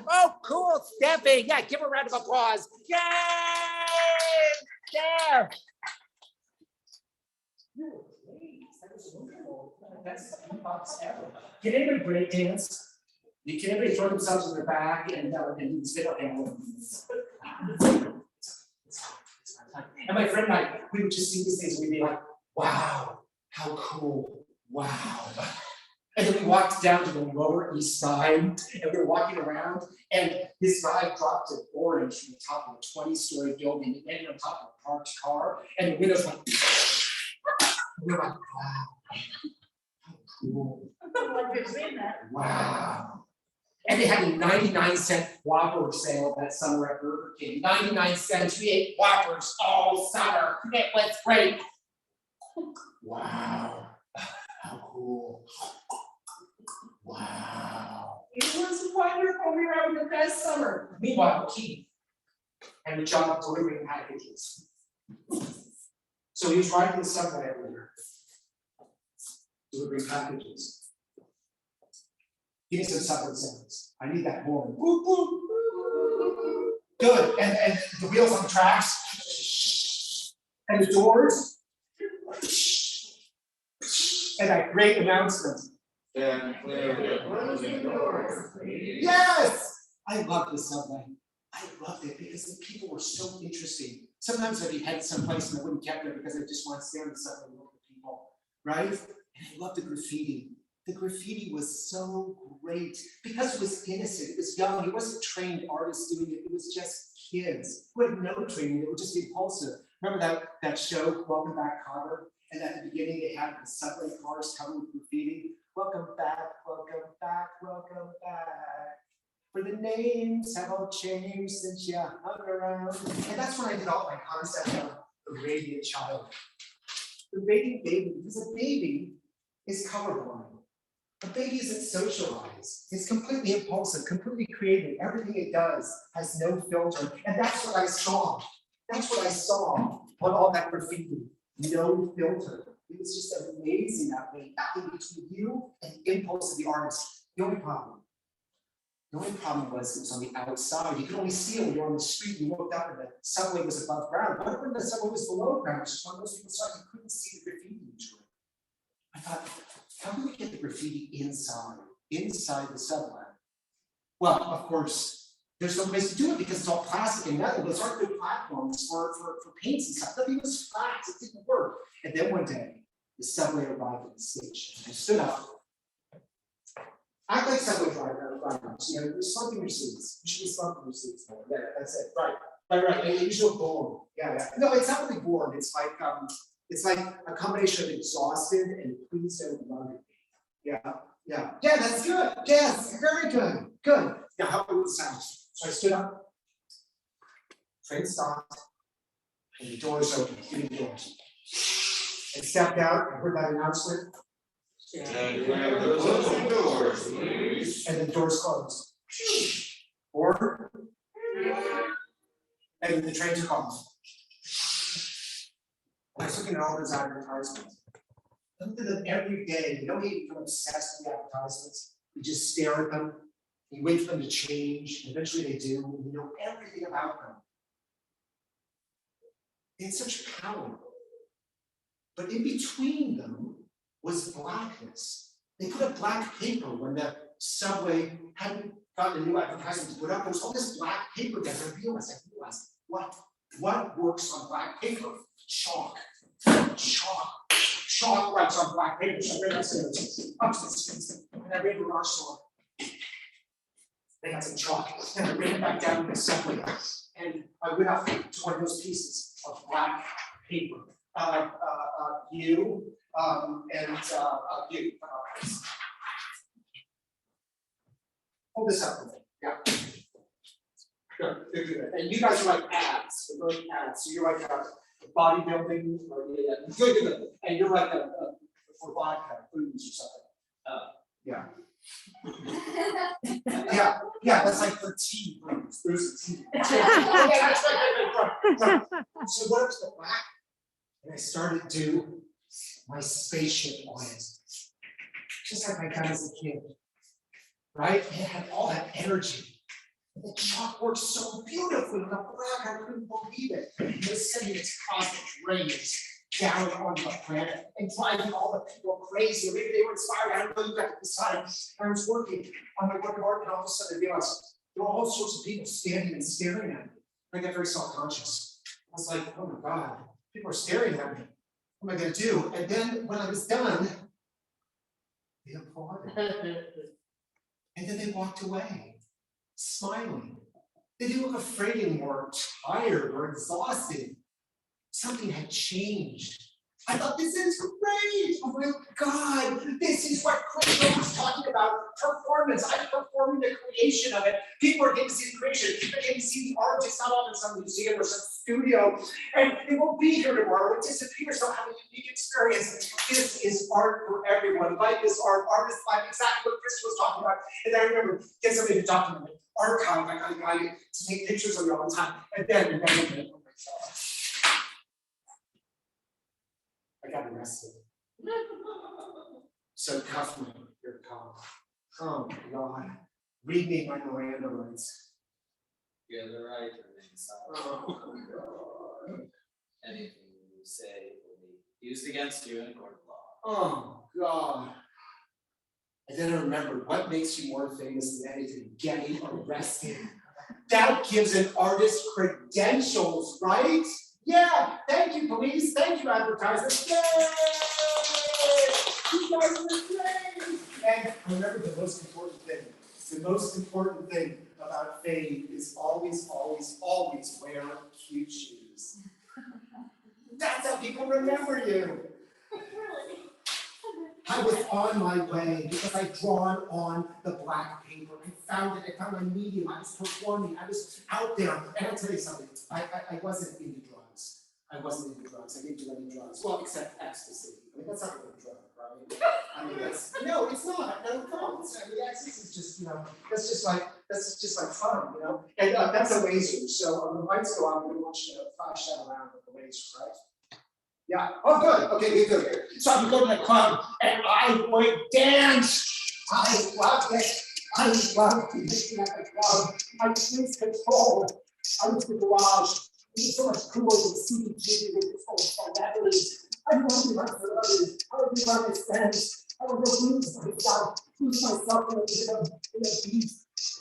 Oh, cool, Stephanie. Yeah, give her a round of applause. Yay, Steph. That's the box ever. Can anybody break dance? Can anybody throw themselves on their back and sit up and And my friend and I, we would just see these things and we'd be like, wow, how cool, wow. And then we walked down to the Lower East Side, and we were walking around, and this guy dropped an orange from the top of a 20-story building, and landed on top of a parked car, and the windows went. And we were like, wow, how cool. Like you've seen that. Wow. And they had a 99-cent Whopper sale that summer at Burger King. 99 cents. We ate Whoppers all summer. It was great. Wow. How cool. Wow. It was wonderful. We were having the best summer. Meanwhile, Keith had a job delivering packages. So he was riding the subway everywhere, delivering packages. Give me some subway sounds. I need that horn. Boop, boop. Good. And the wheels on the tracks. And the doors. And that great announcement. Yes! I love the subway. I loved it because the people were so interesting. Sometimes I'd be headed someplace and I wouldn't get there because I just want to stay on the subway and look at people, right? And I loved the graffiti. The graffiti was so great because it was innocent, it was young, it wasn't trained artists doing it, it was just kids who had no training, they were just impulsive. Remember that show, Welcome Back, Kotter? And at the beginning they had the subway cars covered with graffiti. Welcome back, welcome back, welcome back. For the names have all changed since you hung around. And that's when I developed my concept of the radiant child. The radiant baby, because a baby is colorblind. A baby isn't socialized. It's completely impulsive, completely creative. Everything it does has no filter. And that's what I saw. That's what I saw on all that graffiti. No filter. It was just amazing that way, nothing between you and the impulse of the artist. The only problem was it was on the outside. You could only see it when you were on the street. You looked up and the subway was above ground. What when the subway was below ground? Just one of those people saw you couldn't see the graffiti usually. I thought, how do we get the graffiti inside the subway? Well, of course, there's no place to do it because it's all plastic and metal. Those aren't good platforms for paints and stuff. Nothing was flat, it didn't work. And then one day, the subway arrived at the station. I stood up. Act like subway drivers, you know, you're slumping your seats. You should be slumping your seats. Yeah, that's it. Right. And the usual bored. Yeah. No, it's not really bored. It's like a combination of exhausted and please don't run at me. Yeah, that's good. Yes, very good. Good. Now, how about the sound? So I stood up, train stopped, and the doors opened, three doors. I stepped out, I heard that announcement. And the doors closed. Or, and the train took off. I was looking at all those advertisements. I looked at them every day. You don't even become obsessed with the advertisements. You just stare at them. You wait for them to change. And eventually they do. And you know everything about them. They had such power. But in between them was blackness. They put up black paper when the subway hadn't gotten a new advertisement to put up. There was all this black paper there. I realized what works on black paper? Chalk writes on black paper. So I ran upstairs, up to the streets, and I ran to our store. They had some chalk, and I ran back down to the subway, and I went up to one of those pieces of black paper. You. Hold this up for me. Yeah. Good. And you guys are like ads. You're like ads. So you're like bodybuilding, or good. And you're like for vodka, booze or something. Yeah. That's like for tea, booze. There's tea. That's right. So what was the black? And I started to my spaceship on it, just like I got as a kid, right? It had all that energy. And the chalk worked so beautifully on the black, I couldn't believe it. It was sending its cosmic rays down onto the planet and driving all the people crazy. Maybe they were inspired. I don't know, you got to decide. I was working on my work of art, and all of a sudden I realized there were all sorts of people standing and staring at me. I got very self-conscious. I was like, oh my God. People are staring at me. What am I going to do? And then when I was done, They applauded. And then they walked away, smiling. They didn't look afraid anymore, tired or exhausted. Something had changed. I thought, this is great. Oh my God, this is what Craig was talking about. Performance. I'm performing the creation of it. People are getting to see the creation. They're getting to see the art. It's not all in some museum or some studio. And it won't be here tomorrow. It disappears. So have a unique experience. This is art for everyone. Like this art, artists like exactly what Chris was talking about. And I remember get somebody to document it. Archive. I got a guy to take pictures of you all the time. And then I got arrested. So cuff me, your cop. Oh God. Read me my Miranda rights. You have the right to remain silent. Oh God. Anything you say will be used against you in a court of law. Oh God. I then remembered what makes you more famous than anything, getting arrested. That gives an artist credentials, right? Yeah, thank you, police. Thank you, advertisers. Yay! You guys are great. And remember the most important thing. The most important thing about fame is always, always, always wear cute shoes. That's how people remember you. I was on my way because I'd drawn on the black paper. I found it, I found my medium, I was performing, I was out there. And I'll tell you something, I wasn't into drugs. I wasn't into drugs, I didn't do any drugs. Well, except ecstasy. I mean, that's not really a drug, right? I mean, that's, no, it's not. No, come on. I mean, ecstasy is just, that's just like fun, And that's a laser. So when the lights go on, we want you to flash that around with the laser, right? Yeah. Oh, good. Okay, good. So I would go to the club and I would dance. I loved it. I loved dancing at the club. I lose control. I was the garage. It was so much cooler than CBGB with this whole celebrities. I didn't want to be my celebrities. I would be my friends. I would go lose myself in a beat.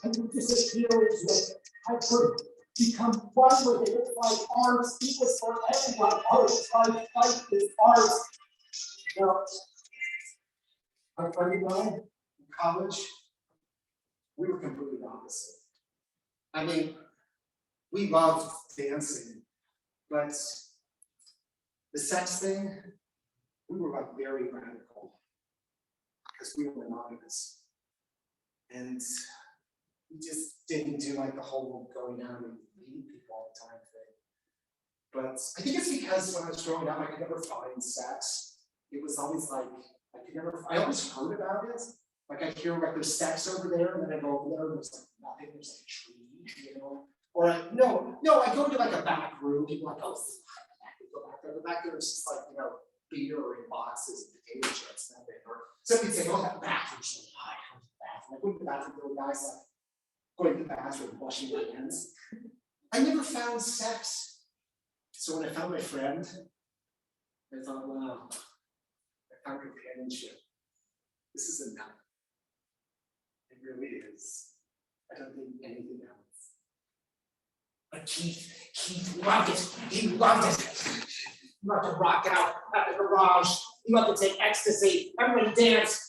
I would disappear into it. I could become one with it. It's like art. It was for everyone. Art is life is art. Now, our friend and I in college, we were completely opposite. I mean, we loved dancing, but the sex thing, we were like very radical because we were anonymous. And we just didn't do like the whole going out and meeting people all the time thing. But I think it's because when I was growing up, I could never find sex. It was always like, I always heard about it. Like I hear like there's sex over there, and then I go over there and there's like nothing, there's like a tree, Or I go into like a back room, people are like, oh, go back there. The back there is just like, beer and boxes and potato chips, nothing. Or somebody'd say, oh, that bathroom's really hot. I go to the bathroom, there were guys like going to the bathroom, washing their hands. I never found sex. So when I found my friend, I thought, wow, I found companionship. This is enough. It really is. I don't need anything else. But Keith loved it. He loved it. He loved to rock out at the garage. He loved to take ecstasy. Everybody dance.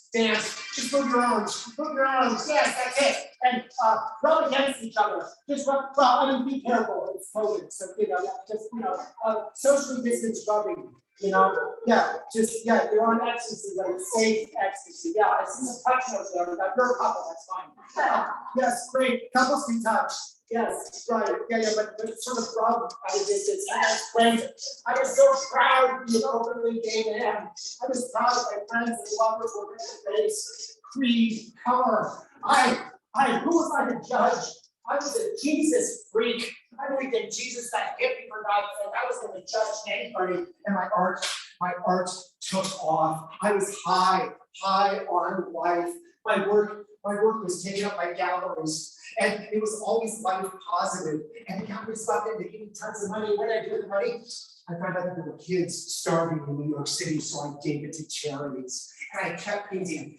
Just move your arms. Yes, that's it. And rub against each other. Just rub. Well, be careful. It's COVID, so socially distanced rubbing. You're on ecstasy, but it's safe ecstasy. Yeah, I see some touch notes there. You're a couple, that's fine. Yes, great. Couples can touch. Yes, right. But sort of rub at a distance. And that's great. I was so proud to be an openly gay man. I was proud of my friends and lovers were in race, creed, color. Who was I to judge? I was a Jesus freak. I believed in Jesus that hit me for God's sake. I was going to judge anybody, and my art took off. I was high on life. My work was taken up by galleries, and it was always life positive. And the galleries got them to give me tons of money. What did I do with the money? I found out that there were kids starving in New York City, so I gave it to charities. And I kept painting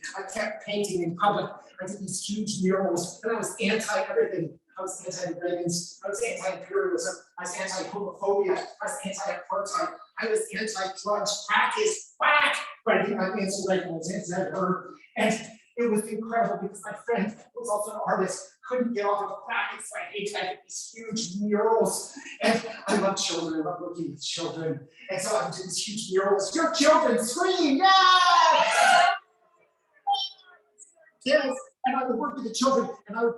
in public. I did these huge murals, and I was anti-everything. I was anti-Reagan's, I was anti-imperialism, I was anti-homophobia, I was anti-apartheid, I was anti-drugs. Crack is whack! But I think I answered like I was anti-her. And it was incredible because my friend, who was also an artist, couldn't get off of graphics like he had these huge murals. And I love children, I love looking at children. And so I would do these huge murals. Your children scream, yes! Yes, and I would work with the children and I would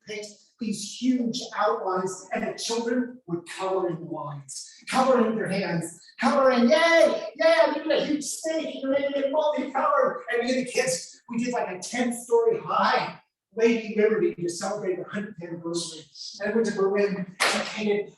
paint these huge outlines and the children would color in lines, color in their hands, color in, yay, yeah, you did a huge snake, you're making it multicolored. And me and the kids, we did like a 10-story high Lady Liberty to celebrate the 100th anniversary. And I went to Berlin and painted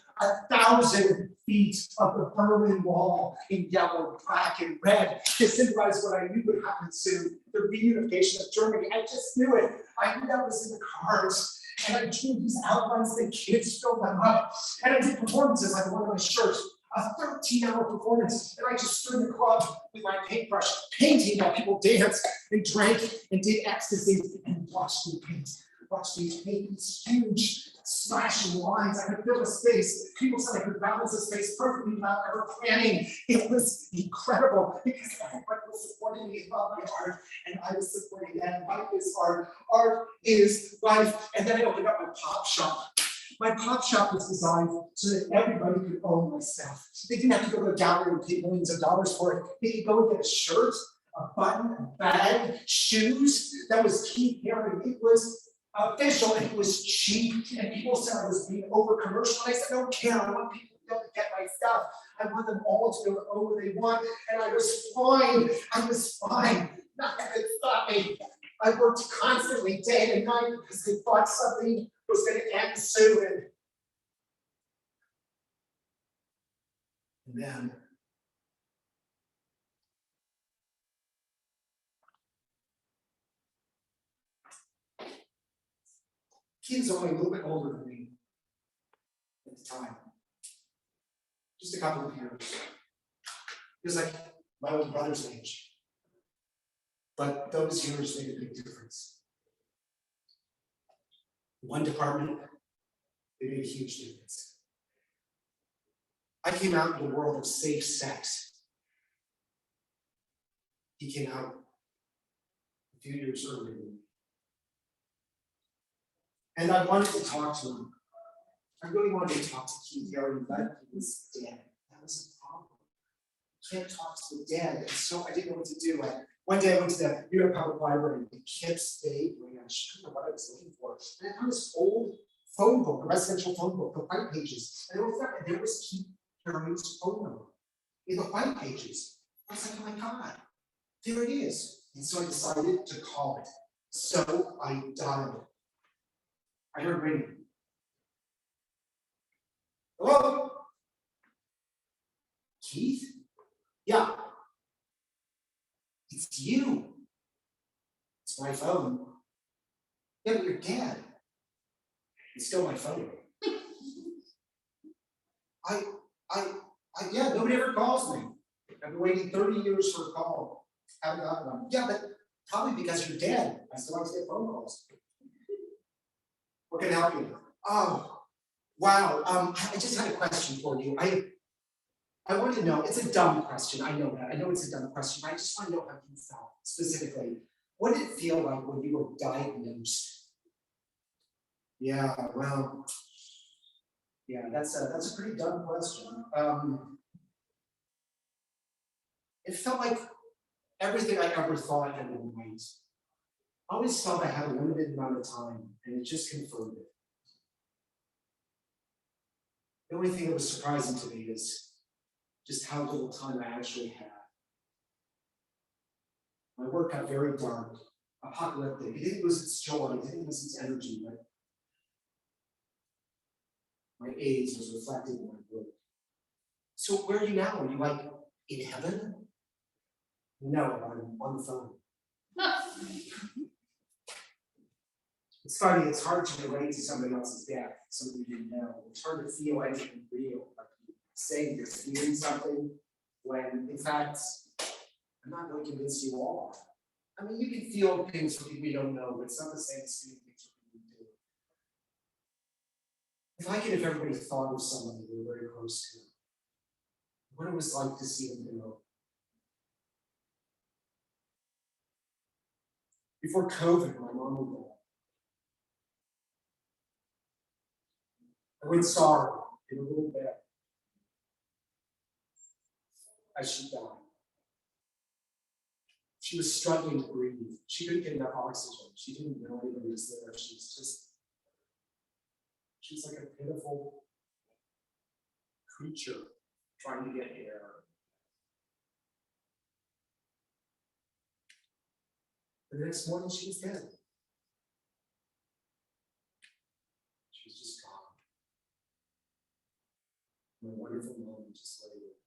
1,000 feet of the Berlin Wall in yellow, black, and red to symbolize what I knew would happen soon, the reunification of Germany. I just knew it. I knew that was in the cards. And I drew these outlines, the kids filled them up. And I did performances like one of my shirts, a 13-hour performance. And I just stood in the club with my paintbrush, painting while people danced and drank and did ecstasy and watched me paint. Watched me paint these huge slashing lines. I could fill a space. People said I could balance the space perfectly without ever planning. It was incredible because everybody was supporting me about my art, and I was supporting them. Life is art. Art is life. And then I opened up my pop shop. My pop shop was designed so that everybody could own my stuff. They didn't have to go to a gallery and pay millions of dollars for it. They could go and get a shirt, a button, a bag, shoes. That was Keith Haring. It was official, it was cheap, and people said I was being over commercial. I said, I don't care, I want people to be able to get my stuff. I want them all to be able to own what they want, and I was fine. I was fine. Nothing could stop me. I worked constantly, day and night, because I thought something was going to end soon. And then Keith is only a little bit older than me at the time. Just a couple of years. He was like my old brother's age. But those years made a big difference. One department, they made a huge difference. I came out in the world of safe sex. He came out a few years earlier. And I wanted to talk to him. I really wanted to talk to Keith Haring, but he was dead. That was a problem. You can't talk to the dead. And so I didn't know what to do. One day I went to the New York Public Library, the Kipps Bay Branch. I don't know what I was looking for. And I found this old phone book, a residential phone book, the white pages. And there was Keith Haring's phone number in the white pages. I was like, oh my God, there it is. And so I decided to call it. So I dialed. I heard ringing. Hello? Keith? Yeah. It's you. It's my phone. Yeah, but you're dead. It's still my phone. Yeah, nobody ever calls me. I've been waiting 30 years for a call. Haven't gotten one. Yeah, but probably because you're dead. I still have to get phone calls. What can I help you with? Oh, wow. I just had a question for you. I want to know, it's a dumb question. I know that. I know it's a dumb question, but I just want to know how you felt specifically. What did it feel like when you were diagnosed? Yeah, well, yeah, that's a pretty dumb question. It felt like everything I ever thought I would write. I always felt I had a limited amount of time, and it just confirmed it. The only thing that was surprising to me is just how little time I actually had. My work got very dark, apocalyptic. It didn't lose its joy, it didn't lose its energy, but my AIDS was reflected in my work. So where are you now? Are you like in heaven? No, I'm on the phone. It's funny, it's hard to relate to somebody else's death, somebody you didn't know. It's hard to feel anything real, like saying you're feeling something, when in fact, I'm not really convinced you are. I mean, you can feel things for people you don't know, but it's not the same as feeling things for people you do. If I could have everybody thought of someone that we were very close to, what it was like to see them go. Before COVID, my mom would go. I went saw her in a little bed as she died. She was struggling to breathe. She couldn't get enough oxygen. She didn't know anybody was there. She was like a pitiful creature trying to get air. The next morning, she was dead. She was just gone. My wonderful mom just lay there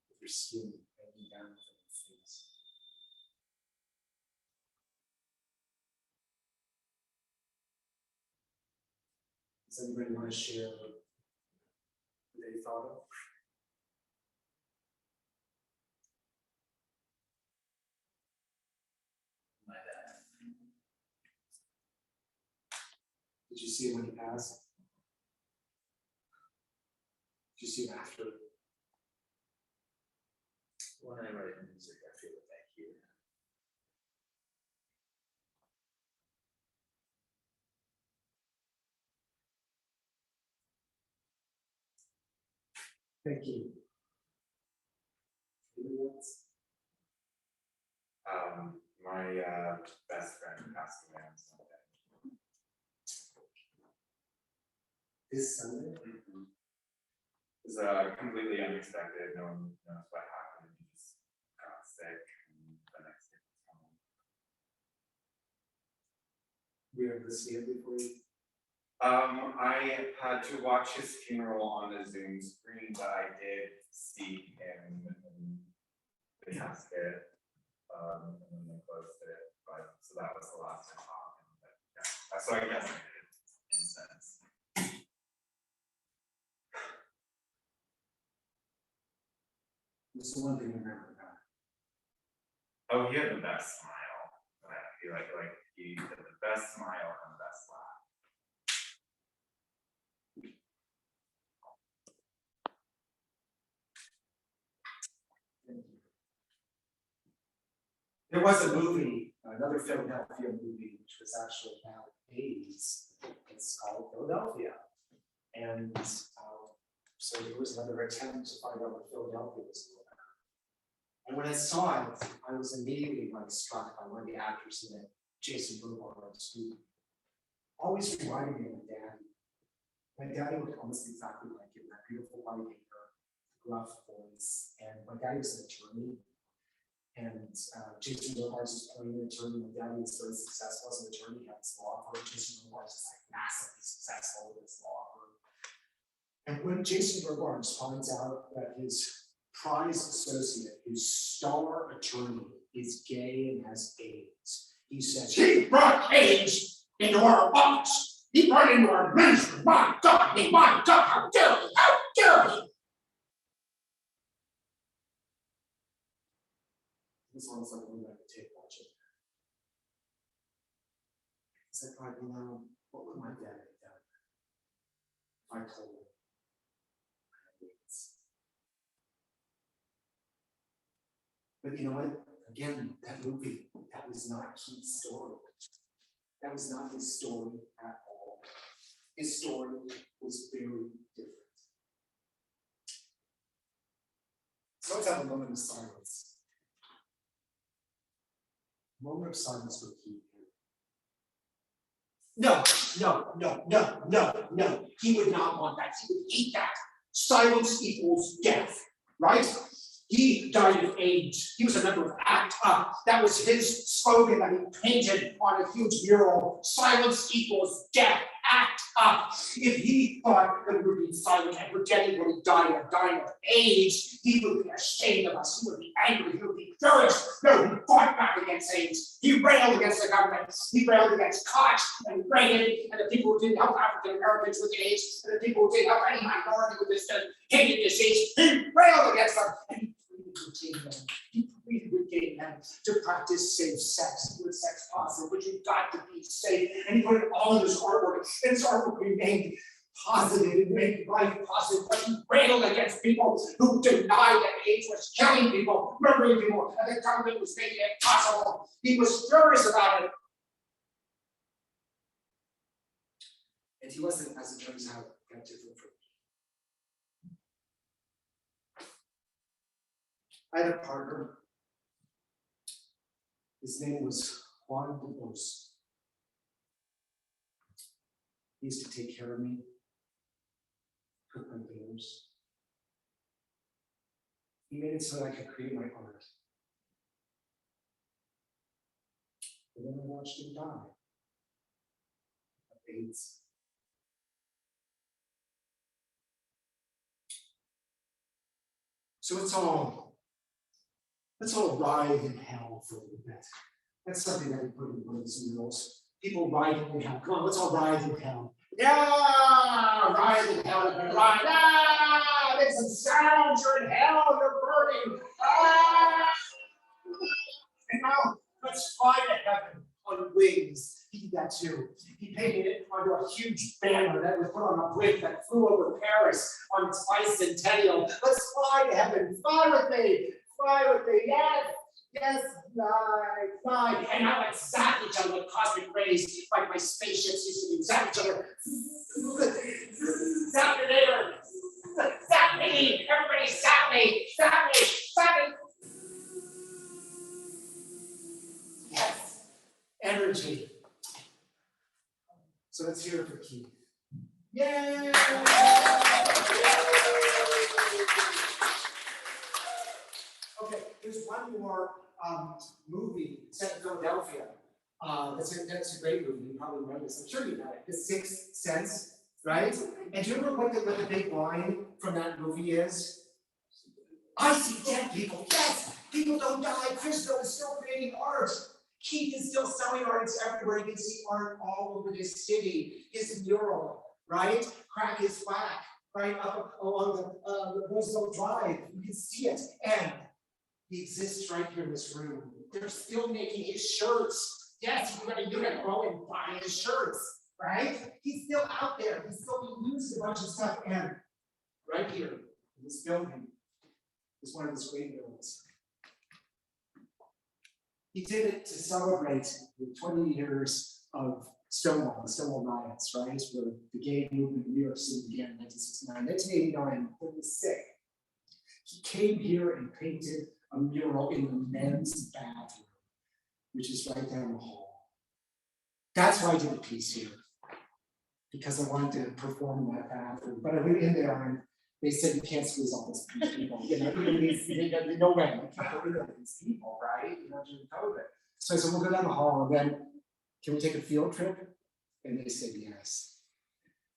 with her skin hanging down from her face. Does anybody want to share what they thought of? My dad. Did you see him when he passed? Did you see him after? When I write music, I feel it back here. Thank you. Anybody else? My best friend passed away on Sunday. This Sunday? It was completely unexpected. No one knows what happened. He just got sick, and the next day was home. We were able to see it before you. I had to watch his funeral on a Zoom screen, but I did see him in the casket. And then they closed it, but so that was the last time I saw him. But yeah, so I guess I did in a sense. What's the one thing you remember about it? Oh, he had the best smile. I feel like he had the best smile and the best laugh. There was a movie, another Philadelphia movie, which was actually about AIDS. It's called Philadelphia. And so there was another attempt to find out what Philadelphia was all about. And when I saw it, I was immediately struck by one of the actors in it, Jason Bergbarns, who always reminded me of my daddy. My daddy looked almost exactly like him, that beautiful white hair, gruff voice. And my daddy was an attorney. And Jason Bergbarns was playing an attorney. My daddy was very successful as an attorney. He had his law firm. Jason Bergbarns is like massively successful with his law firm. And when Jason Bergbarns finds out that his prize associate, his star attorney, is gay and has AIDS, he says, "He brought AIDS into our office. He brought it into our ministry. My God, how dare he? How dare he?" This one's like one that I could take watching. It's like, what would my dad have done if I told him I had AIDS? But you know what? Again, that movie, that was not Keith's story. That was not his story at all. His story was very different. So let's have a moment of silence. Moment of silence for Keith Haring. No. He would not want that. He would hate that. Silence equals death, right? He died of AIDS. He was a member of ACT UP. That was his slogan that he painted on a huge mural. Silence equals death. ACT UP. If he thought that we were being silent and forgetting what he died of, dying of AIDS, he would be ashamed of us. He would be angry. He would be furious. No, he fought back against AIDS. He railed against the government. He railed against Koch and Reagan and the people who didn't help African Americans with AIDS and the people who didn't help any minority with this hated disease. He railed against them. And he pleaded with gay men to practice safe sex with sex positive, but you've got to be safe. And he put it all in his artwork. And his artwork remained positive and make life positive, but he railed against people who denied that AIDS was killing people, murdering people, and the government was making it possible. He was furious about it. And he wasn't, as it turns out, that different from me. I had a partner. His name was Juan de Bos. He used to take care of me, cook my dinners. He made it so that I could create my art. And then I watched him die of AIDS. So let's all writhe in hell for a little bit. That's something that we put in books and rules. People writhing in hell. Come on, let's all writhe in hell. Yeah, writhe in hell. Writhe. Ah, make some sounds. You're in hell. You're burning. Ah! And now let's fly to heaven on wings. He did that too. He painted it onto a huge banner that was put on a bridge that flew over Paris on its bicentennial. Let's fly to heaven. Fly with me. Fly with me. Yes. Yes, fly. And now let's zap each other with cosmic rays, like my spaceships used to do. Zap each other. Zap your neighbor. Zap me. Everybody zap me. Zap me. Zap me. Yes. Energy. So let's hear it for Keith. Yay! Okay, there's one more movie set in Philadelphia. That's a great movie. You probably remember this. I'm sure you know it. The Sixth Sense, right? And do you remember what the big line from that movie is? I see dead people. Yes, people don't die. Crystal is still creating art. Keith is still selling art. It's everywhere. You can see art all over this city. His mural, right? Crack is black, right? Up along the Roosevelt Drive. You can see it. And he exists right here in this room. They're still making his shirts. Yes, you can go to Uniqlo and buy his shirts, right? He's still out there. He's still being used a bunch of stuff. And right here in this building is one of his great murals. He did it to celebrate the 20 years of Stonewall, the Stonewall riots, right? Where the gay movement in New York City began in 1969. 1989, he was sick. He came here and painted a mural in the men's bathroom, which is right down the hall. That's why I did a piece here, because I wanted to perform in that bathroom. But I went in there and they said you can't squeeze all these people. You know, no way, you can't go in there with these people, right? You know, during COVID. So I said, we'll go down the hall and then can we take a field trip? And they said yes.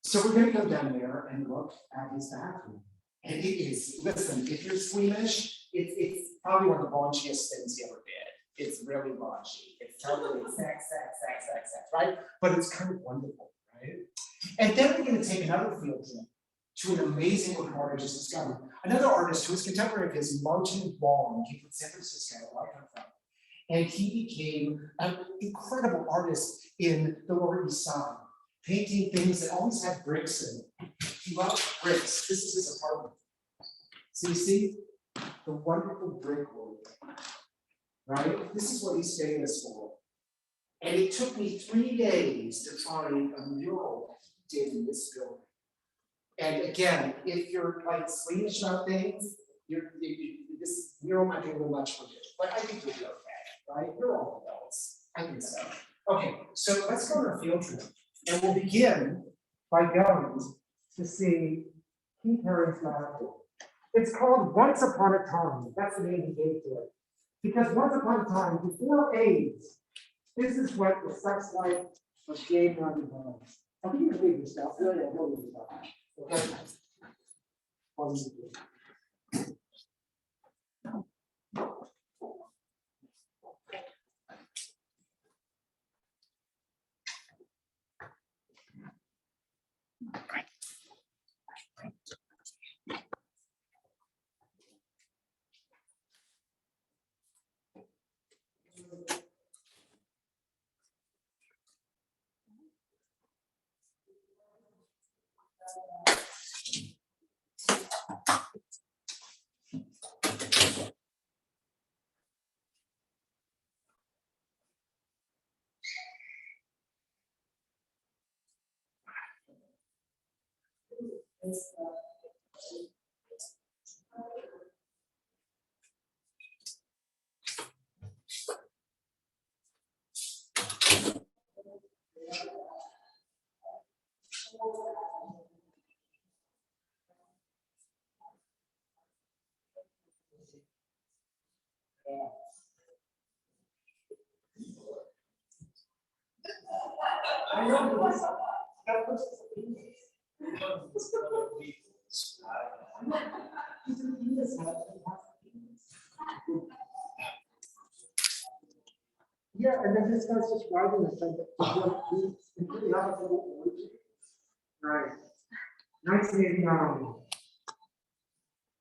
So we're gonna go down there and look at his bathroom. And it is, listen, if you're squeamish, it's probably one of the raunchiest things he ever did. It's really raunchy. It's totally sex, right? But it's kind of wonderful, right? And then we're gonna take another field trip to an amazing work of art I just discovered. Another artist who is contemporary of his, Martin Wong, came from San Francisco, where I come from. And he became an incredible artist in the Lower East Side, painting things that always had bricks in them. He loved bricks. This is his apartment. So you see the wonderful brickwork, right? This is what he's famous for. And it took me 3 days to find a mural that he did in this building. And again, if you're like squeamish about things, this mural might be a little much for you. But I think you'll be okay, right? You're all adults. I think so. Okay, so let's go on a field trip. And we'll begin by going to see Keith Haring's novel. It's called Once Upon a Time. That's the name he gave to it. Because once upon a time, before AIDS, this is what the sex life of gay men was. I think you can read this stuff. Really, I will read this stuff. Okay. Yeah, and then this guy's just writing this thing. Right. 1989.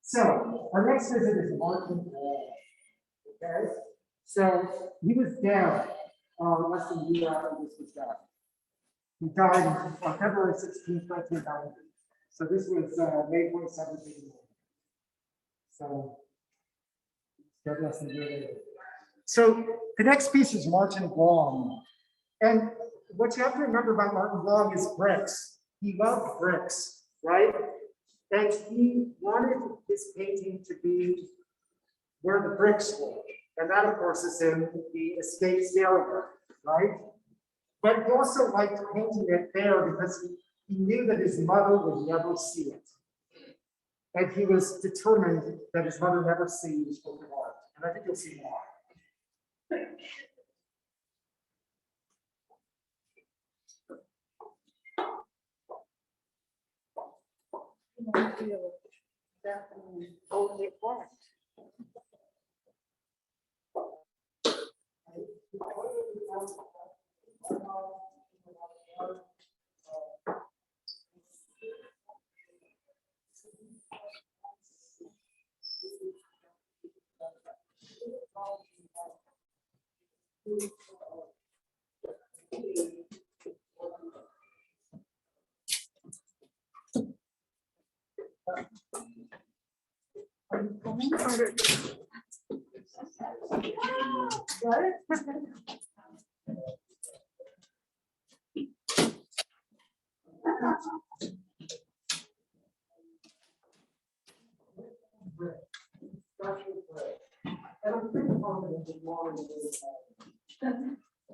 So our next visit is Martin Wall. Okay, so he was dead less than a year after this was done. He died on February 16th, 1990. So this was May 27th. So dead less than a year later. So the next piece is Martin Wong. And what you have to remember about Martin Wong is bricks. He loved bricks, right? And he wanted his painting to be where the bricks were. And that, of course, is in the estate area, right? But he also liked painting it there because he knew that his mother would never see it. And he was determined that his mother never see his book of art. And I think you'll see why.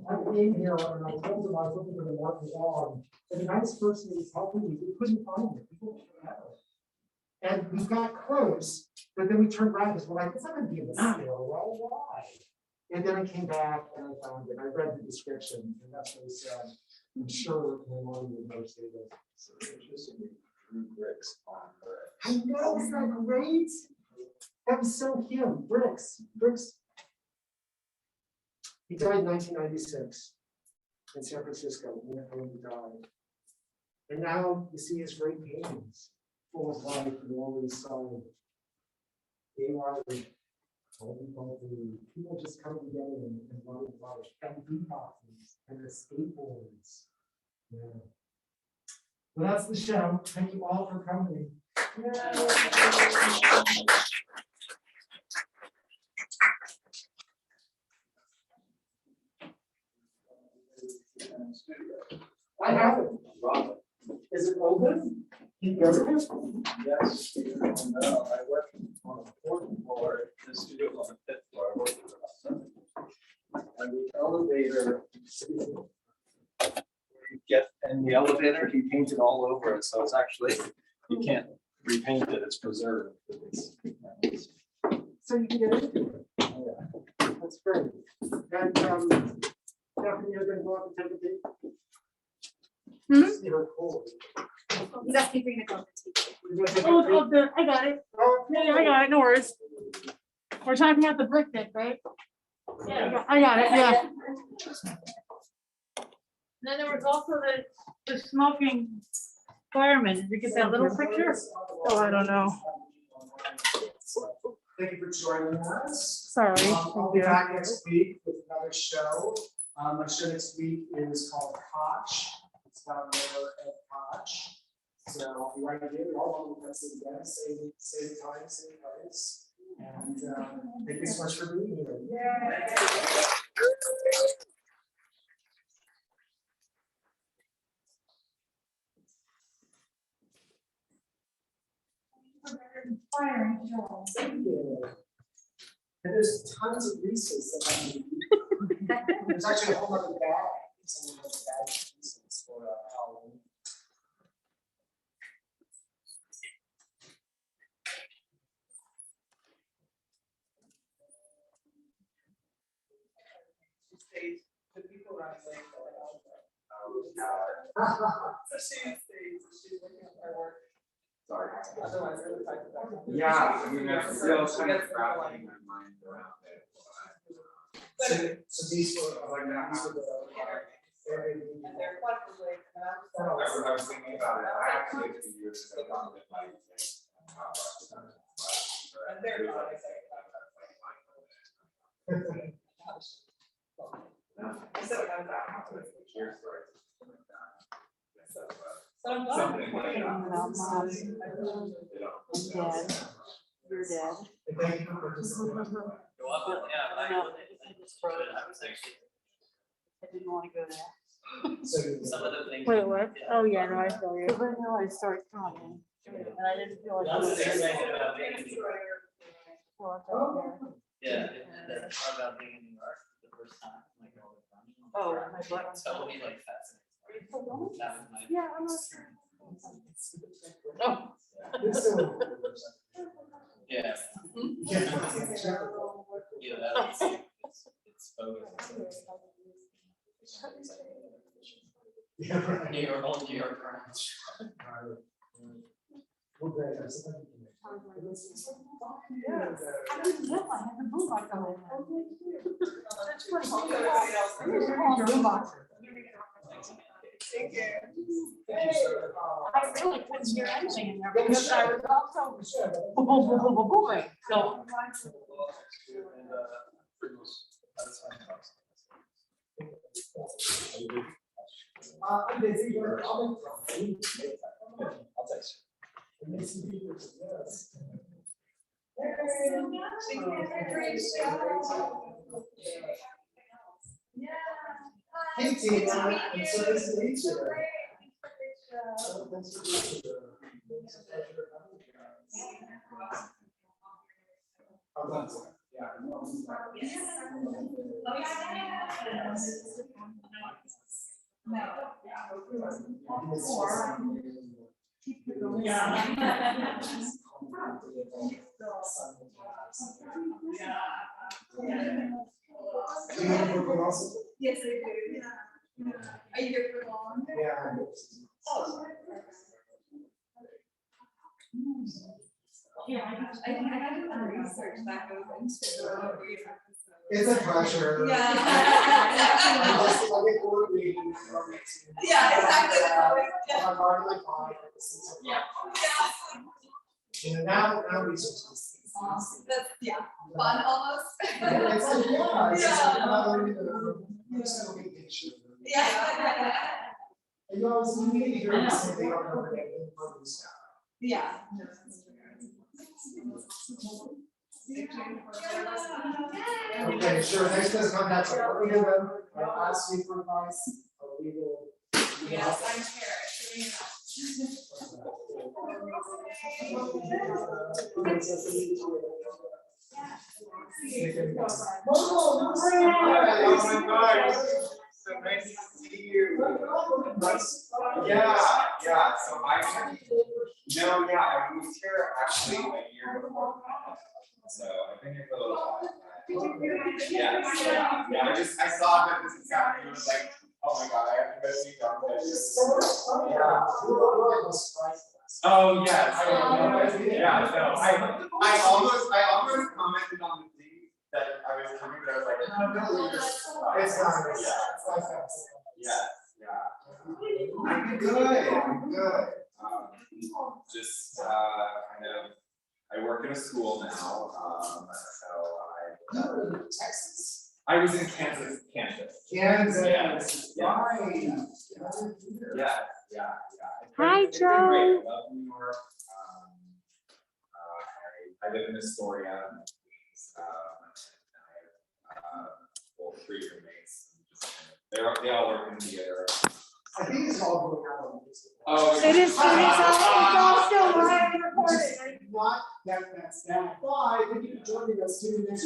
I came here and I told him I was looking for the Martin Wong. And the nice person who was helping me, we couldn't find it. People forever. And we got close, but then we turned around and we're like, it's not going to be in the stairwell. Why? And then I came back and I found it. I read the description, and that's what he said. I'm sure my mom would know say that. So interesting, drew bricks on brick. I know, isn't that great? That was so him. Bricks. He died in 1996 in San Francisco. When he died. And now you see his great paintings, full of life and always solid. People just come together and love life. And beatboxes and the skateboards. Yeah. Well, that's the show. Thank you all for coming. I have it. Is it open? You go to it? Yes, no, I work on the fourth floor, the studio's on the fifth floor. I work with and the elevator, and the elevator, he painted all over it, so it's actually, you can't repaint it, it's preserved. So you can get into it. Yeah. That's great. And Stephanie, you're gonna go up and take a peek? See her cold. He's asking for you to go. You're gonna take a peek? I got it. Oh, Yeah, I got it, no worries. We're talking about the brick deck, right? Yeah. I got it, yeah. Then there was also the smoking fireman. Did you get that little picture? Oh, I don't know. Thank you for joining us. Sorry. I'll be back next week with another show. My show next week is called Koch. It's about Mayor Ed Koch. So I'll be right here, all of us again, same time, same place. And thank you so much for being here. Inspiring job. Thank you. And there's tons of resources that I need. There's actually a whole other bag. Some of those bag pieces for Halloween. The people around saying, so she's looking at my work. Sorry. Otherwise, I would type it back. Yeah, I mean, I'm still kind of wrapping my mind around it. So these were Like that. these were the And they're quite like, and I was thinking about it, I actually a few years ago, found it like. and they're not exactly. I said it was that. So I'm glad. Something like that. You're dead. Thank you for participating. I didn't want to go there. So Some of the things. Wait, what? Oh, yeah, no, I feel you. Because I know I started crying. And I didn't feel like. That's the exciting about being in New York. Well, it's out there. Yeah, and the part about being in New York the first time, like all the time. Oh, my butt. Totally like fascinating. Are you still going? That was my. Yeah, I'm not. Oh. It's still- Yeah, Yeah. yeah, that was, it's focused. Yeah, right. New York, old New York branch. Well, great. I'm so thankful. Yeah. I didn't know I had the boombox on. That's funny. Everybody else. Your boombox. Thank you. I really couldn't hear anything in there because I was also boom, boom, boom, boom, boom, boom. So. I'm busy, but I'll make I'll text you. Yes. Hey, Tina, it's so nice to meet you. Thanks for being here. It's a pleasure having you. I'm done. Yeah. Yes, I do, yeah. Are you here for long? Yeah. Yeah, I have to do research that goes into. It's a pleasure. Yeah. I get bored reading. Yeah, exactly. I'm already like, oh, Yeah. you know, now research is. That's, yeah, fun almost. Yeah, it's like, yeah, it's just Yeah. another, I'm just gonna big picture. Yeah. And you always need to hear the same thing over and over again in front of stuff. Yeah. Okay, sure, next place contact, let me know them, I'll ask you for advice, or we will. Yes, I'm here. Oh, Oh my gosh, so nice to see you. Yeah, so I, no, yeah, I moved here actually a year before. So I've been here for a little while. Yeah, I saw that this is happening, I was like, oh my god, I have to go see John. Yeah. Oh, yes, yeah, no, I almost commented on the thing that I was coming, but I was like, oh, no, It's not, I'm good. Just kind of, I work in a school now, so Texas. I was in Kansas. Kansas. Yeah. Right. Yeah. Hi, It's been great. I love New York. I live in Astoria. Well, 3 roommates. They all work in theater. I think it's all going out on this. Oh, It is all still live and recorded. Not that that's that, but thank you for joining us, students.